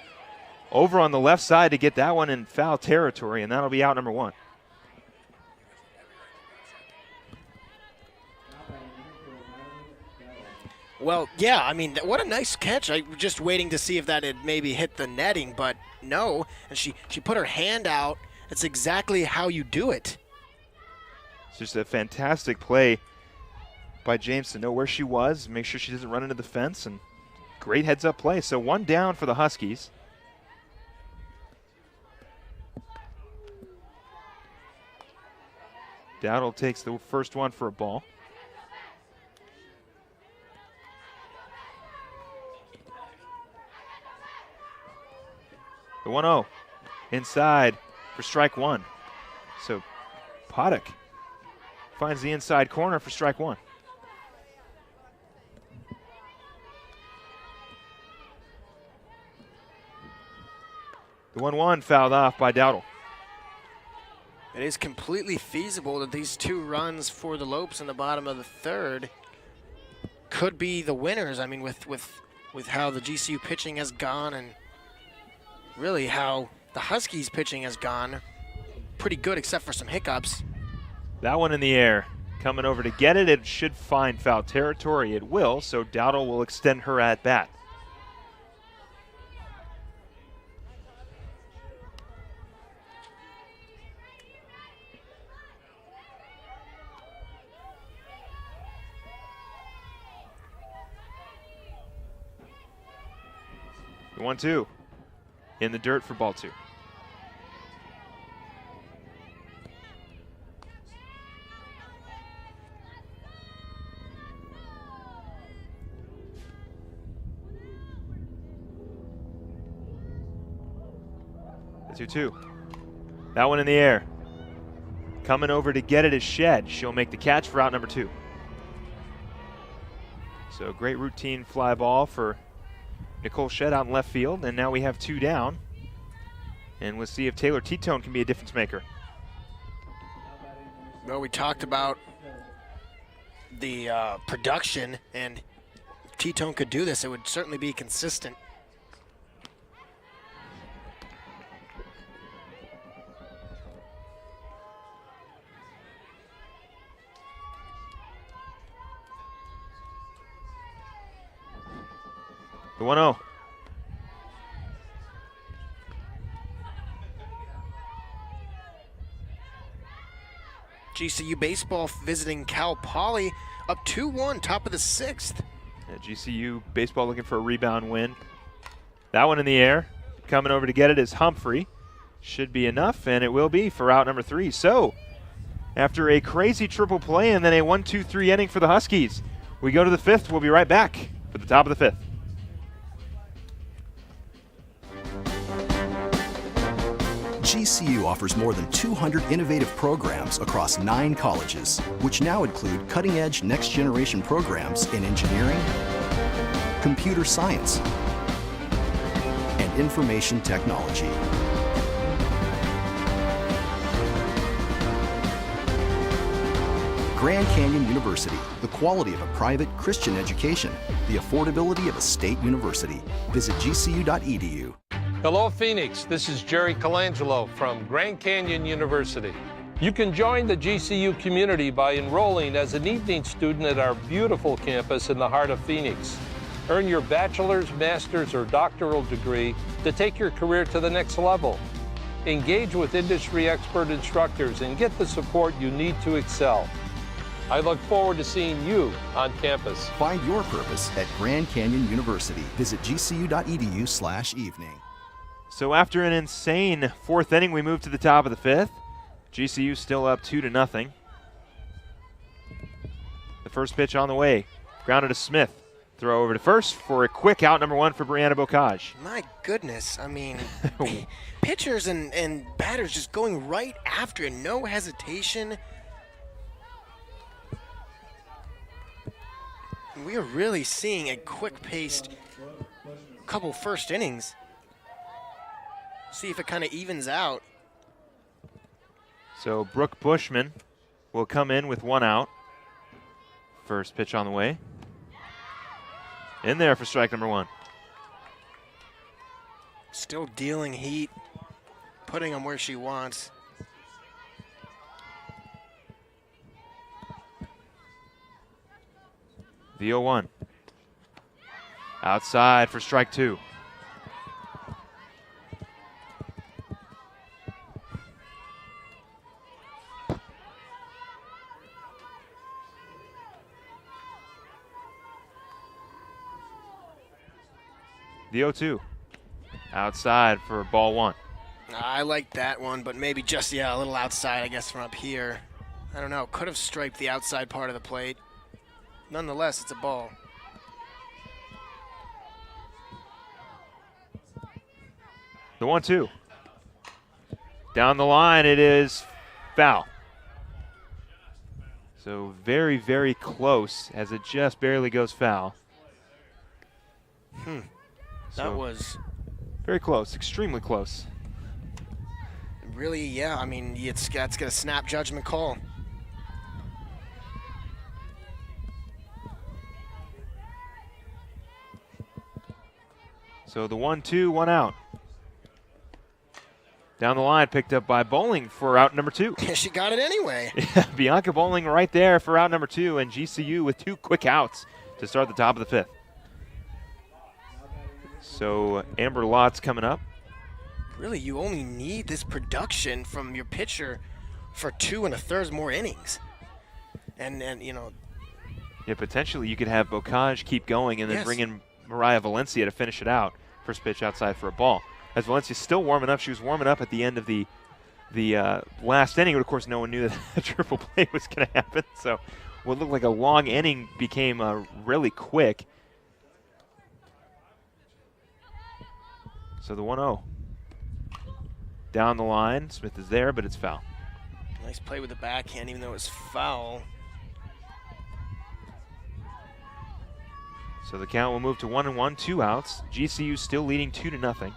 Over on the left side to get that one in foul territory, and that'll be out number 1. Well, yeah, I mean, what a nice catch. I was just waiting to see if that had maybe hit the netting, but no. And she put her hand out. That's exactly how you do it. It's just a fantastic play by James to know where she was, make sure she doesn't run into the fence, and great heads-up play. So 1 down for the Huskies. Dowdle takes the first one for a ball. The 1-0 inside for strike one. So Paddock finds the inside corner for strike one. The 1-1 fouled off by Dowdle. It is completely feasible that these 2 runs for the Lopes in the bottom of the third could be the winners. I mean, with how the GCU pitching has gone and really how the Huskies pitching has gone, pretty good except for some hiccups. That one in the air. Coming over to get it. It should find foul territory. It will, so Dowdle will extend her at bat. The 1-2 in the dirt for ball 2. The 2-2. That one in the air. Coming over to get it is Shed. She'll make the catch for out number 2. So great routine fly ball for Nicole Shed out in left field, and now we have 2 down. And we'll see if Taylor T-Tone can be a difference maker. Well, we talked about the production, and if T-Tone could do this, it would certainly be consistent. The 1-0. GCU baseball visiting Cal Poly, up 2-1, top of the 6th. Yeah, GCU baseball looking for a rebound win. That one in the air. Coming over to get it is Humphrey. Should be enough, and it will be for out number 3. So, after a crazy triple play and then a 1-2-3 inning for the Huskies, we go to the 5th. We'll be right back for the top of the 5th. GCU offers more than 200 innovative programs across 9 colleges, which now include cutting-edge next-generation programs in engineering, computer science, and information technology. Grand Canyon University, the quality of a private Christian education, the affordability of a state university. Visit gcu.edu. Hello, Phoenix. This is Jerry Colangelo from Grand Canyon University. You can join the GCU community by enrolling as an evening student at our beautiful campus in the heart of Phoenix. Earn your bachelor's, master's, or doctoral degree to take your career to the next level. Engage with industry expert instructors and get the support you need to excel. I look forward to seeing you on campus. Find your purpose at Grand Canyon University. Visit gcu.edu/evening. So after an insane 4th inning, we move to the top of the 5th. GCU still up 2-0. The first pitch on the way. Grounded to Smith. Throw over to first for a quick out, number 1 for Brianna Bocage. My goodness, I mean, pitchers and batters just going right after it, no hesitation. We are really seeing a quick-paced couple first innings. See if it kind of evens out. So Brooke Bushman will come in with 1 out. First pitch on the way. In there for strike number 1. Still dealing heat, putting them where she wants. The 0-1. Outside for strike 2. The 0-2. Outside for ball 1. I like that one, but maybe just, a little outside, I guess, from up here. I don't know. Could have striped the outside part of the plate. Nonetheless, it's a ball. The 1-2. Down the line, it is foul. So very, very close as it just barely goes foul. That So was very close, extremely close. really, I mean, that's got a snap judgment call. So the 1-2, 1 out. Down the line, picked up by Bowling for out number 2. She got it anyway. Bianca Bowling right there for out number 2, and GCU with 2 quick outs to start the top of the 5th. So Amber Lott's coming up. Really, you only need this production from your pitcher for 2 1/3 more innings. And Yeah, potentially you could have Bocage keep going and then Yes. bring in Mariah Valencia to finish it out. First pitch outside for a ball. As Valencia's still warming up, she was warming up at the end of the last inning, but of course no one knew that a triple play was going to happen. So what looked like a long inning became really quick. So the 1-0. Down the line, Smith is there, but it's foul. nice play with the backhand, even though it was foul. So the count will move to 1-1, 2 outs. GCU still leading 2-0.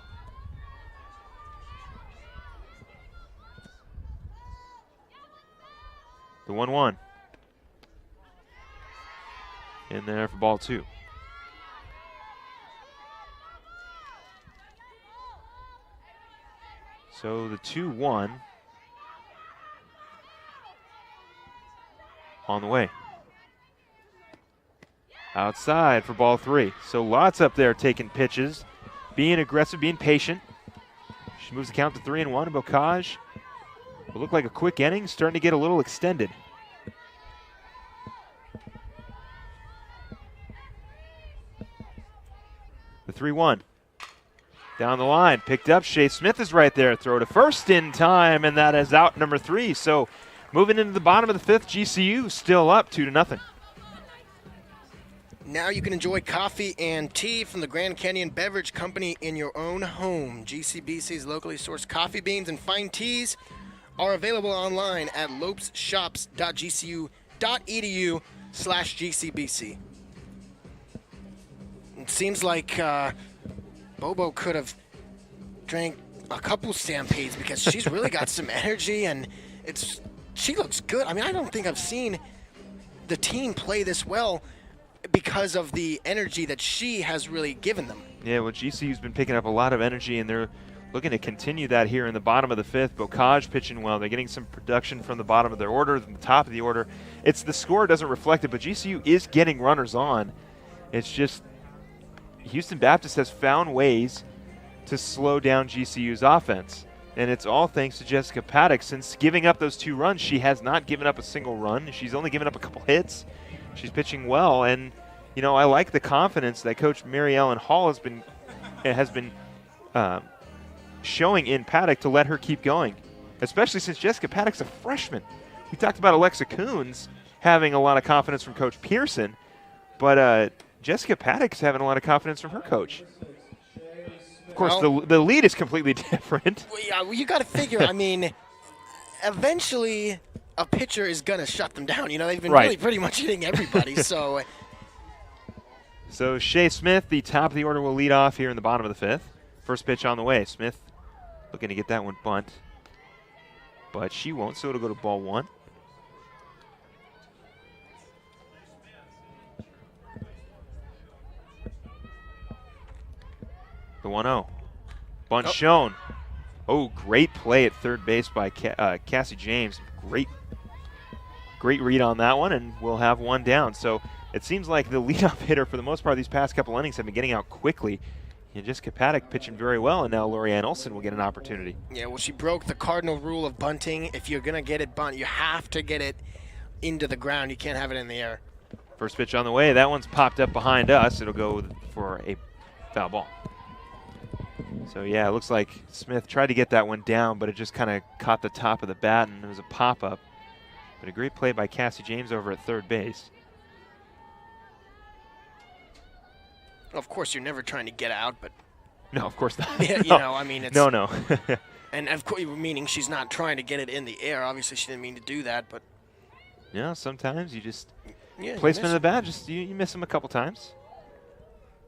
The 1-1. In there for ball 2. So the 2-1 on the way. Outside for ball 3. So Lots up there taking pitches, being aggressive, being patient. She moves the count to 3-1. Bocage will look like a quick inning, starting to get a little extended. The 3-1. Down the line, picked up. Shea Smith is right there. Throw to first in time, and that is out number 3. So moving into the bottom of the 5th, GCU still up 2-0. Now you can enjoy coffee and tea from the Grand Canyon Beverage Company in your own home. GCBC's locally sourced coffee beans and fine teas are available online at lopesshops.gcu.edu/GCBC. It seems like Bobo could have drank a couple Stampedes because she's really got some energy and she looks good. I mean, I don't think I've seen the team play this well because of the energy that she has really given them. Yeah, well, GCU's been picking up a lot of energy, and they're looking to continue that here in the bottom of the 5th. Bocage pitching well. They're getting some production from the bottom of their order, from the top of the order. It's the score doesn't reflect it, but GCU is getting runners on. It's just Houston Baptist has found ways to slow down GCU's offense, and it's all thanks to Jessica Paddock. Since giving up those 2 runs, she has not given up a single run. She's only given up a couple hits. She's pitching well, and I like the confidence that Coach Mary Ellen Hall has been showing in Paddock to let her keep going, especially since Jessica Paddock's a freshman. We talked about Alexa Coons having a lot of confidence from Coach Pearson, but Jessica Paddock's having a lot of confidence from her coach. Of course, the lead is completely different. Well, yeah, you got to figure, I mean, eventually a pitcher is going to shut them down. They've been really pretty much hitting everybody, so. So Shea Smith, the top of the order, will lead off here in the bottom of the 5th. First pitch on the way. Smith looking to get that one bunt, but she won't, so it'll go to ball 1. The 1-0. Bunt shown. Oh, great play at third base by Cassie James. Great read on that one, and we'll have one down. So it seems like the leadoff hitter for the most part these past couple innings have been getting out quickly. Jessica Paddock pitching very well, and now Lorianne Olson will get an opportunity. Yeah, well, she broke the cardinal rule of bunting. If you're going to get it bunt, you have to get it into the ground. You can't have it in the air. First pitch on the way. That one's popped up behind us. It'll go for a foul ball. So, yeah, it looks like Smith tried to get that one down, but it just kind of caught the top of the bat, and it was a pop-up. But a great play by Cassie James over at third base. Of course, you're never trying to get out, but No, of course not. yeah, you No. know, I mean, it's No. and of course, meaning she's not trying to get it in the air. Obviously, she didn't mean to do that, but Yeah, sometimes you just yeah, placement of the bat, just you miss them a couple times.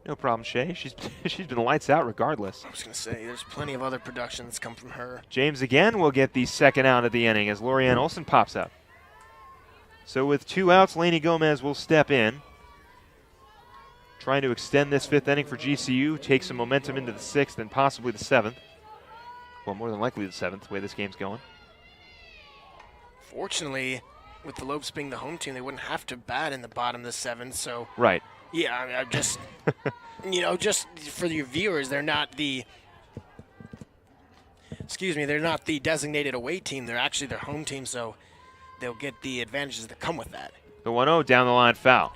No problem, Shay. She's been lights out regardless. I was gonna say, there's plenty of other production that's come from her. James again will get the second out of the inning as Lorianne Olson pops up. So with 2 outs, Lainey Gomez will step in. Trying to extend this 5th inning for GCU, take some momentum into the 6th and possibly the 7th. Well, more than likely the 7th, the way this game's going. Fortunately, with the Lopes being the home team, they wouldn't have to bat in the bottom of the 7th. So Right. yeah, I mean, I just just for your viewers, they're not the they're not the designated away team. They're actually their home team, so they'll get the advantages that come with that. The 1-0 down the line foul.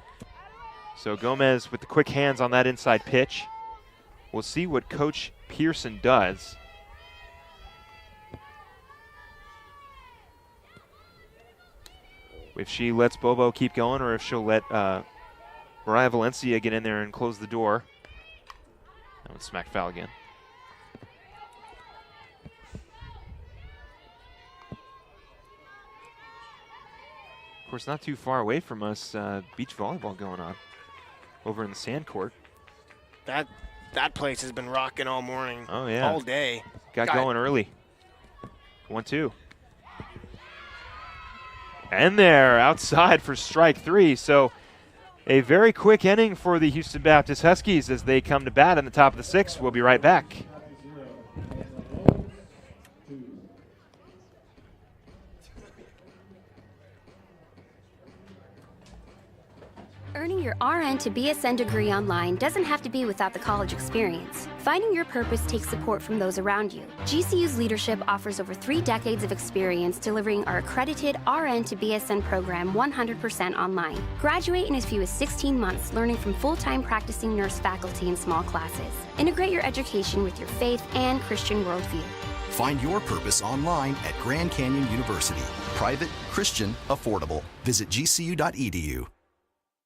So Gomez with the quick hands on that inside pitch. We'll see what Coach Pearson does. If she lets Bobo keep going or if she'll let Mariah Valencia get in there and close the door. That one's smacked foul again. Of course, not too far away from us, beach volleyball going on over in the sand court. That place has been rocking all morning. Oh, yeah. All day. Got going early. 1-2. And there, outside for strike 3. So a very quick inning for the Houston Baptist Huskies as they come to bat in the top of the 6th. We'll be right back. Earning your RN to BSN degree online doesn't have to be without the college experience. Finding your purpose takes support from those around you. GCU's leadership offers over 3 decades of experience delivering our accredited RN to BSN program 100% online. Graduate in as few as 16 months, learning from full-time practicing nurse faculty in small classes. Integrate your education with your faith and Christian worldview. Find your purpose online at Grand Canyon University. Private, Christian, affordable. Visit gcu.edu.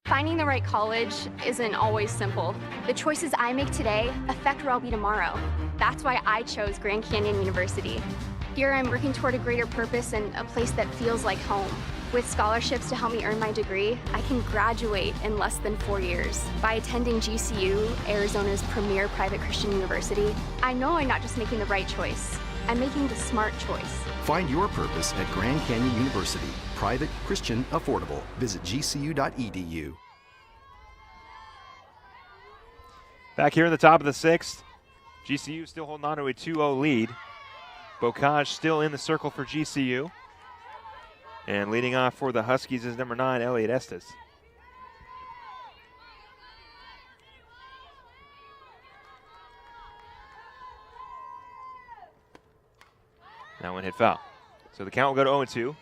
Finding the right college isn't always simple. The choices I make today affect where I'll be tomorrow. That's why I chose Grand Canyon University. Here I'm working toward a greater purpose and a place that feels like home. With scholarships to help me earn my degree, I can graduate in less than 4 years. By attending GCU, Arizona's premier private Christian university, I know I'm not just making the right choice, I'm making the smart choice. Find your purpose at Grand Canyon University. Private, Christian, affordable. Visit gcu.edu. Back here in the top of the 6th, GCU still holding on to a 2-0 lead. Bocage still in the circle for GCU. And leading off for the Huskies is number 9, Elliot Estes. That one hit foul. So the count will go to 0-2.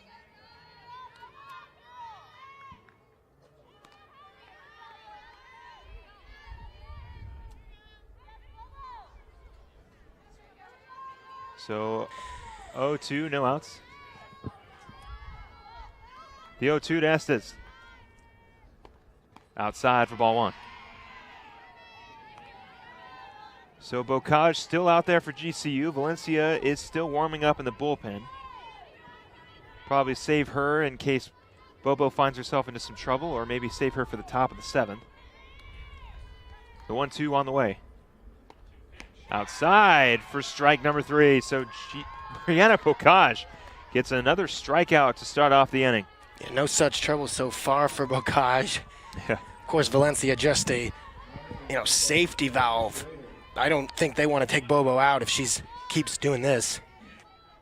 So 0-2, no outs. The 0-2 to Estes. Outside for ball 1. So Bocage still out there for GCU. Valencia is still warming up in the bullpen. Probably save her in case Bobo finds herself into some trouble, or maybe save her for the top of the 7th. The 1-2 on the way. Outside for strike number 3. So Brianna Bocage gets another strikeout to start off the inning. Yeah, no such trouble so far for Bocage. Of course, Valencia just a safety valve. I don't think they want to take Bobo out if she keeps doing this.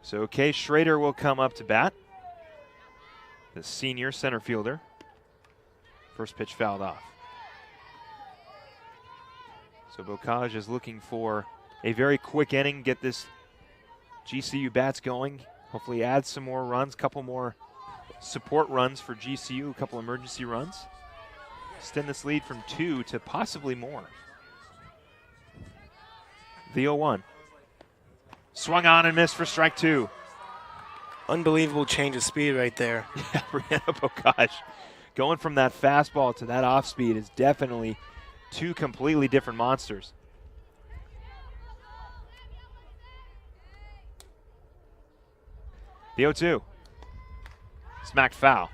So Kay Schrader will come up to bat, the senior center fielder First pitch fouled off. So Bocage is looking for a very quick inning, get this GCU bats going. Hopefully add some more runs, couple more support runs for GCU, a couple emergency runs. Extend this lead from 2 to possibly more. The 0-1. Swung on and missed for strike 2. Unbelievable change of speed right there. Yeah, Brianna Bocage going from that fastball to that off speed is definitely two completely different monsters. The 0-2. Smacked foul.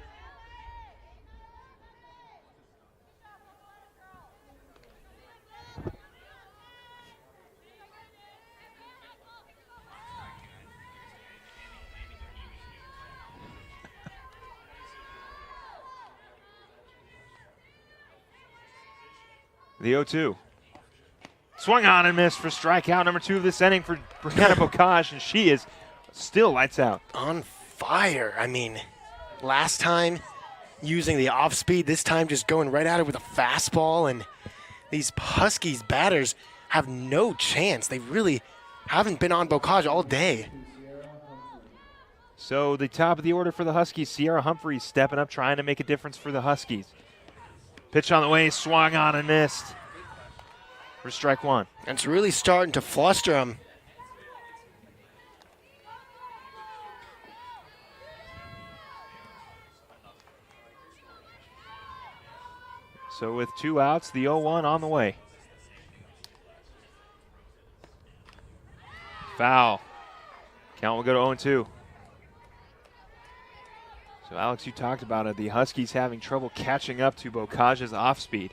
The 0-2. Swung on and missed for strikeout number 2 of this inning for Brianna Bocage, and she is still lights out. On fire. I mean, last time using the off speed, this time just going right at it with a fastball, and these Huskies batters have no chance. They really haven't been on Bocage all day. So the top of the order for the Huskies, Sierra Humphreys stepping up, trying to make a difference for the Huskies. Pitch on the way, swung on and missed for strike 1. And it's really starting to fluster them. So with 2 outs, the 0-1 on the way. Foul. Count will go to 0-2. So Alex, you talked about it. The Huskies having trouble catching up to Bocage's off speed.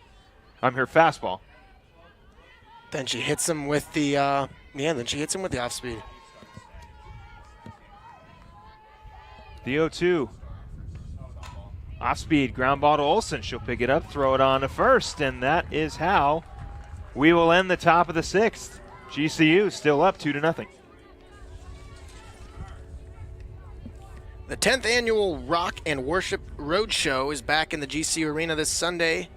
Her fastball. Then she hits him with the off speed. The 0-2. Off speed, ground ball to Olsen. She'll pick it up, throw it on to first, and that is how we will end the top of the 6th. GCU still up 2-0. The 10th annual Rock and Worship Roadshow is back in the GCU Arena this Sunday,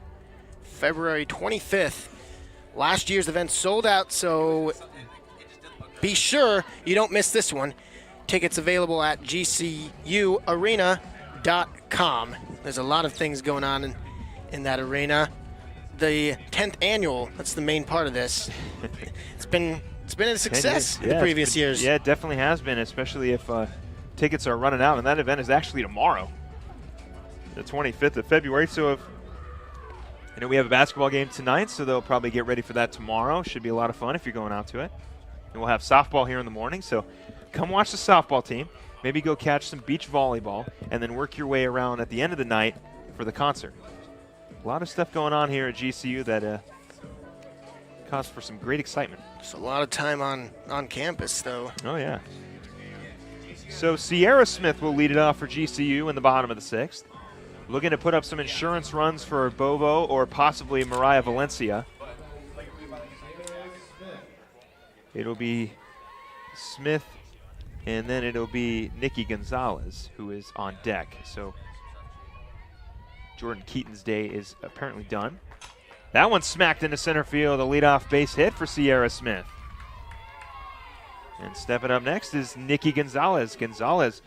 February 25th. Last year's event sold out, so be sure you don't miss this one. Tickets available at gcuarena.com. There's a lot of things going on in that arena. The 10th annual, that's the main part of this. It's been a success in the previous years. Yeah, it definitely has been, especially if tickets are running out, and that event is actually tomorrow, the 25th of February. So we have a basketball game tonight, so they'll probably get ready for that tomorrow. Should be a lot of fun if you're going out to it. And we'll have softball here in the morning, so come watch the softball team. Maybe go catch some beach volleyball, and then work your way around at the end of the night for the concert. A lot of stuff going on here at GCU that calls for some great excitement. It's a lot of time on campus, though. Oh, yeah. So Sierra Smith will lead it off for GCU in the bottom of the 6th. Looking to put up some insurance runs for Bovo or possibly Mariah Valencia. It'll be Smith, and then it'll be Nikki Gonzalez, who is on deck. So Jordan Keaton's day is apparently done. That one smacked into center field, a leadoff base hit for Sierra Smith. And stepping up next is Nikki Gonzalez. Gonzalez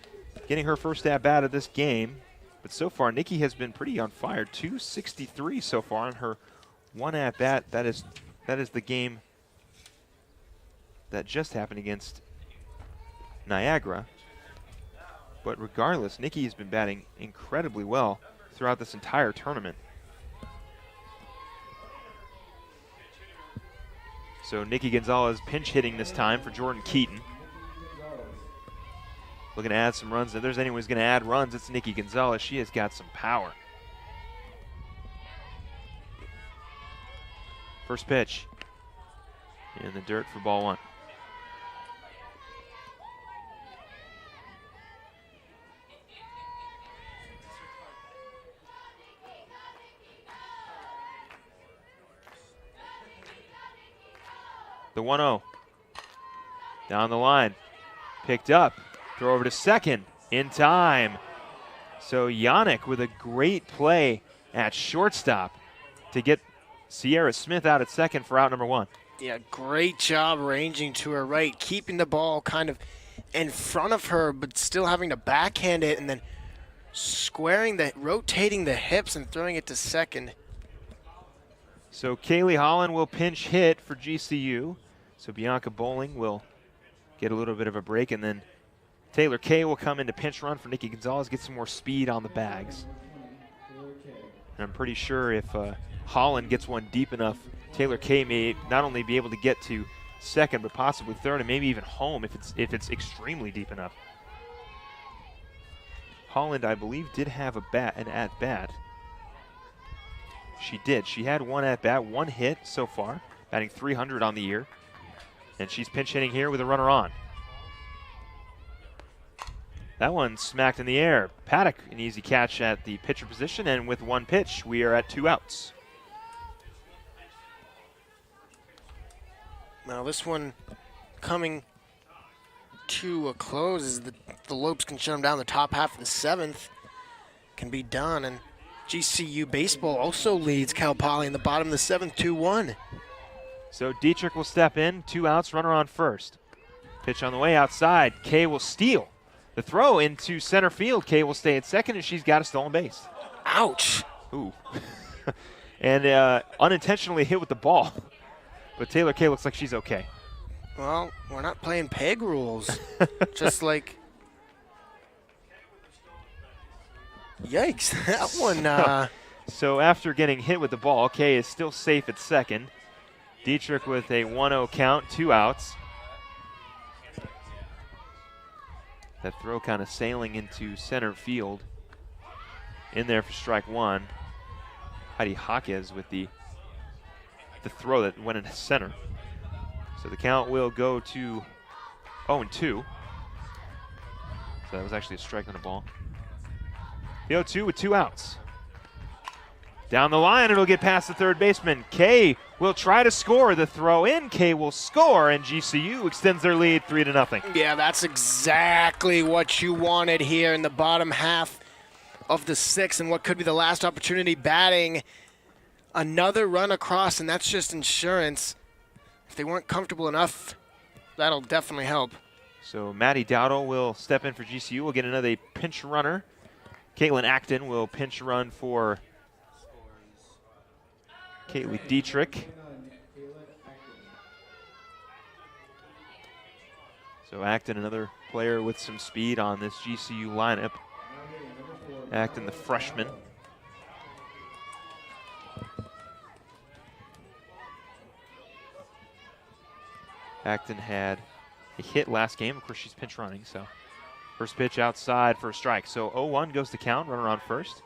getting her first at-bat of this game. But so far, Nikki has been pretty on fire. 263 so far in her one at-bat. That is the game that just happened against Niagara. But regardless, Nikki has been batting incredibly well throughout this entire tournament. So Nikki Gonzalez pinch hitting this time for Jordan Keaton. Looking to add some runs. If there's anyone who's going to add runs, it's Nikki Gonzalez. She has got some power. First pitch in the dirt for ball 1. The 1-0. Down the line. Picked up. Throw over to second in time. So Yannick with a great play at shortstop to get Sierra Smith out at second for out number 1. Yeah, great job ranging to her right, keeping the ball kind of in front of her, but still having to backhand it and then rotating the hips and throwing it to second. So Kaylee Holland will pinch hit for GCU. So Bianca Bowling will get a little bit of a break, and then Taylor Kay will come in to pinch run for Nikki Gonzalez, get some more speed on the bags. And I'm pretty sure if Holland gets one deep enough, Taylor Kay may not only be able to get to second, but possibly third, and maybe even home if it's extremely deep enough. Holland, I believe, did have an at-bat. She did. She had one at-bat, one hit so far, batting .300 on the year. And she's pinch hitting here with a runner on. That one smacked in the air. Paddock, an easy catch at the pitcher position, and with one pitch, we are at 2 outs. Now this one coming to a close as the Lopes can shut them down. The top half of the 7th can be done, and GCU baseball also leads Cal Poly in the bottom of the 7th, 2-1. So Dietrich will step in, 2 outs, runner on first. Pitch on the way outside. Kay will steal the throw into center field. Kay will stay at second, and she's got a stolen base. Ouch. Ooh. And unintentionally hit with the ball. But Taylor Kay looks like she's okay. Well, we're not playing peg rules. Just like, yikes, that one. So after getting hit with the ball, Kay is still safe at second. Dietrich with a 1-0 count, 2 outs. That throw kind of sailing into center field. In there for strike 1. Heidi Jaquez with the throw that went into center. So the count will go to 0-2. So that was actually a strike on the ball. The 0-2 with 2 outs. Down the line, it'll get past the third baseman. Kay will try to score. The throw in, Kay will score, and GCU extends their lead 3-0. Yeah, that's exactly what you wanted here in the bottom half of the 6th, and what could be the last opportunity, batting another run across, and that's just insurance. If they weren't comfortable enough, that'll definitely help. So Maddie Dowdle will step in for GCU. We'll get another pinch runner. Caitlin Acton will pinch run for Kaylee Dietrich. So Acton, another player with some speed on this GCU lineup. Acton, the freshman. Acton had a hit last game. Of course, she's pinch running, so first pitch outside for a strike. So 0-1 goes the count, runner on first.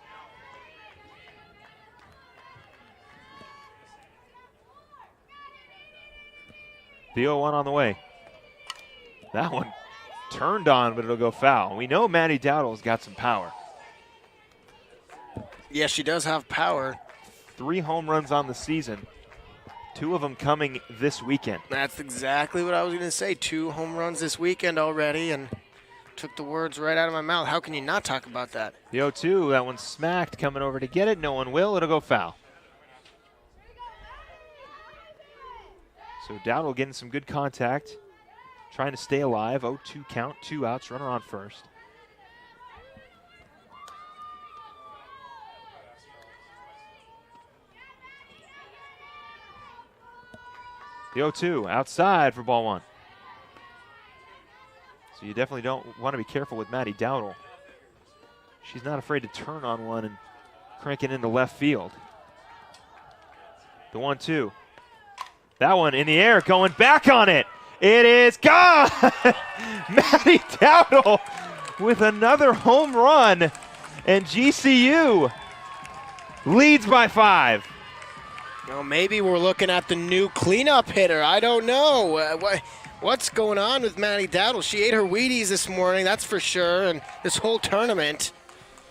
The 0-1 on the way. That one turned on, but it'll go foul. We know Maddie Dowdle's got some power. Yes, she does have power. 3 home runs on the season. 2 of them coming this weekend. That's exactly what I was going to say. 2 home runs this weekend already, and took the words right out of my mouth. How can you not talk about that? The 0-2, that one smacked, coming over to get it. No one will. It'll go foul. So Dowdle getting some good contact, trying to stay alive. 0-2 count, 2 outs, runner on first. The 0-2 outside for ball 1. So you definitely don't want to be careful with Maddie Dowdle. She's not afraid to turn on one and crank it into left field. The 1-2. That one in the air, going back on it. It is gone! Maddie Dowdle with another home run, and GCU leads by 5. Well, maybe we're looking at the new cleanup hitter. I don't know. What's going on with Maddie Dowdle? She ate her Wheaties this morning, that's for sure, and this whole tournament.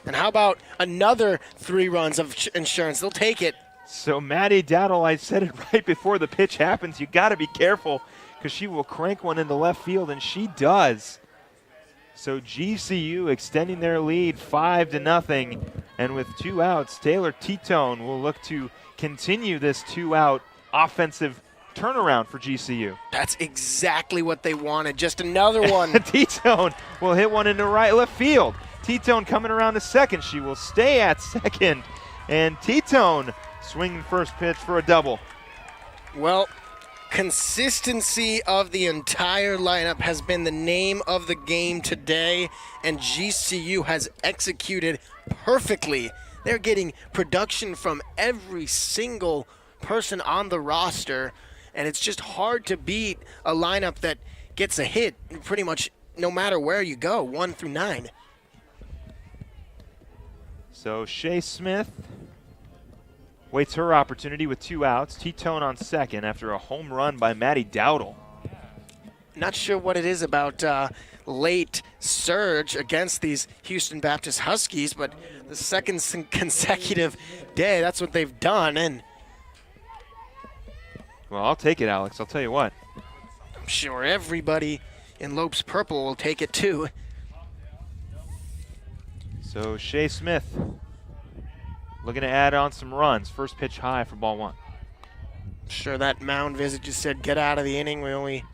And how about another 3 runs of insurance? They'll take it. So Maddie Dowdle, I said it right before the pitch happens. You got to be careful because she will crank one into left field, and she does. So GCU extending their lead 5-0 And with 2 outs, Taylor T-Tone will look to continue this 2-out offensive turnaround for GCU. That's exactly what they wanted. Just another one. T-Tone will hit one into right left field. T-Tone coming around to second. She will stay at second. And T-Tone swinging first pitch for a double. Well, consistency of the entire lineup has been the name of the game today, and GCU has executed perfectly. They're getting production from every single person on the roster, and it's just hard to beat a lineup that gets a hit pretty much no matter where you go, 1 through 9. So Shea Smith waits her opportunity with 2 outs. T-Tone on second after a home run by Maddie Dowdle. Not sure what it is about late surge against these Houston Baptist Huskies, but the second consecutive day, that's what they've done. And well, I'll take it, Alex. I'll tell you what. I'm sure everybody in Lopes Purple will take it too. So Shea Smith looking to add on some runs. First pitch high for ball 1. I'm sure that mound visit just said, get out of the inning. We only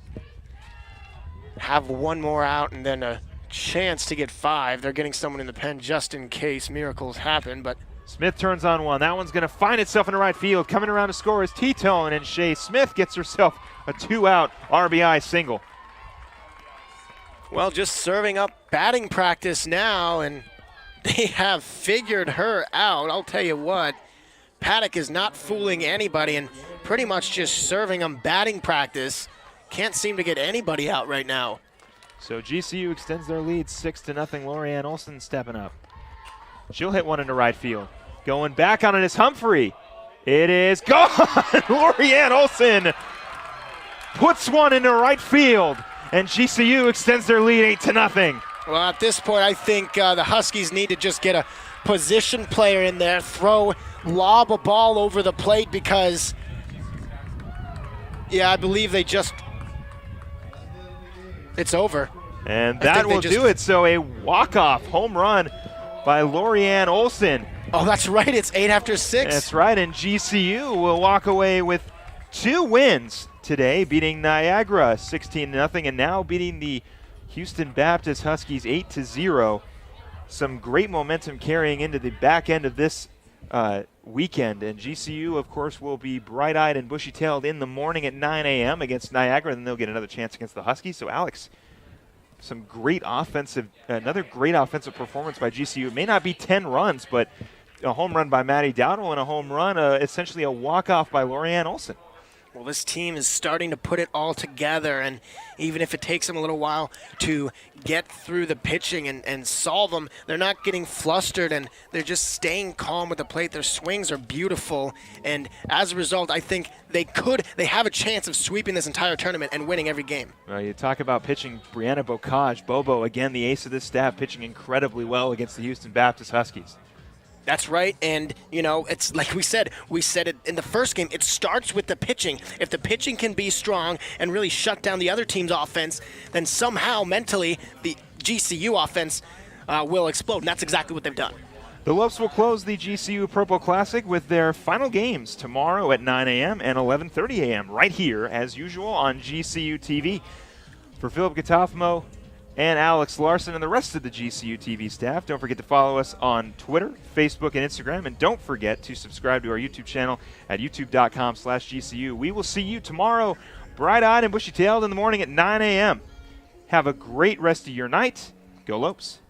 have 1 more out and then a chance to get 5. They're getting someone in the pen just in case miracles happen, but Smith turns on one. That one's going to find itself in the right field. Coming around to score is T-Tone, and Shea Smith gets herself a 2-out RBI single. well, just serving up batting practice now, and they have figured her out. I'll tell you what, Paddock is not fooling anybody and pretty much just serving them batting practice. Can't seem to get anybody out right now. So GCU extends their lead 6-0. Lorianne Olson stepping up. She'll hit one into right field. Going back on it is Humphrey. It is gone. Lorianne Olson puts one into right field, and GCU extends their lead 8-0. Well, at this point, I think the Huskies need to just get a position player in there, lob a ball over the plate because, yeah, I believe it's over. And that will do it. So a walk-off home run by Lorianne Olson. Oh, that's right. It's 8 after 6. That's right. And GCU will walk away with 2 wins today, beating Niagara 16-0, and now beating the Houston Baptist Huskies 8-0. Some great momentum carrying into the back end of this weekend. And GCU, of course, will be bright-eyed and bushy-tailed in the morning at 9 a.m. against Niagara, and then they'll get another chance against the Huskies. So, Alex, another great offensive performance by GCU. It may not be 10 runs, but a home run by Maddie Dowdle and a home run, essentially a walk-off by Lorianne Olson. Well, this team is starting to put it all together, and even if it takes them a little while to get through the pitching and solve them, they're not getting flustered, and they're just staying calm with the plate. Their swings are beautiful, and as a result, I think they have a chance of sweeping this entire tournament and winning every game. Well, you talk about pitching, Brianna Bocage, Bobo, again, the ace of this staff, pitching incredibly well against the Houston Baptist Huskies. That's right, and, it's like we said it in the first game, it starts with the pitching. If the pitching can be strong and really shut down the other team's offense, then somehow mentally the GCU offense will explode, and that's exactly what they've done. The Lopes will close the GCU Purple Classic with their final games tomorrow at 9 a.m. and 11:30 a.m. right here, as usual, on GCU TV. For Philip Gatafmo and Alex Larson and the rest of the GCU TV staff, don't forget to follow us on Twitter, Facebook, and Instagram, and don't forget to subscribe to our YouTube channel at youtube.com/GCU. We will see you tomorrow, bright-eyed and bushy-tailed in the morning at 9 a.m. Have a great rest of your night. Go Lopes.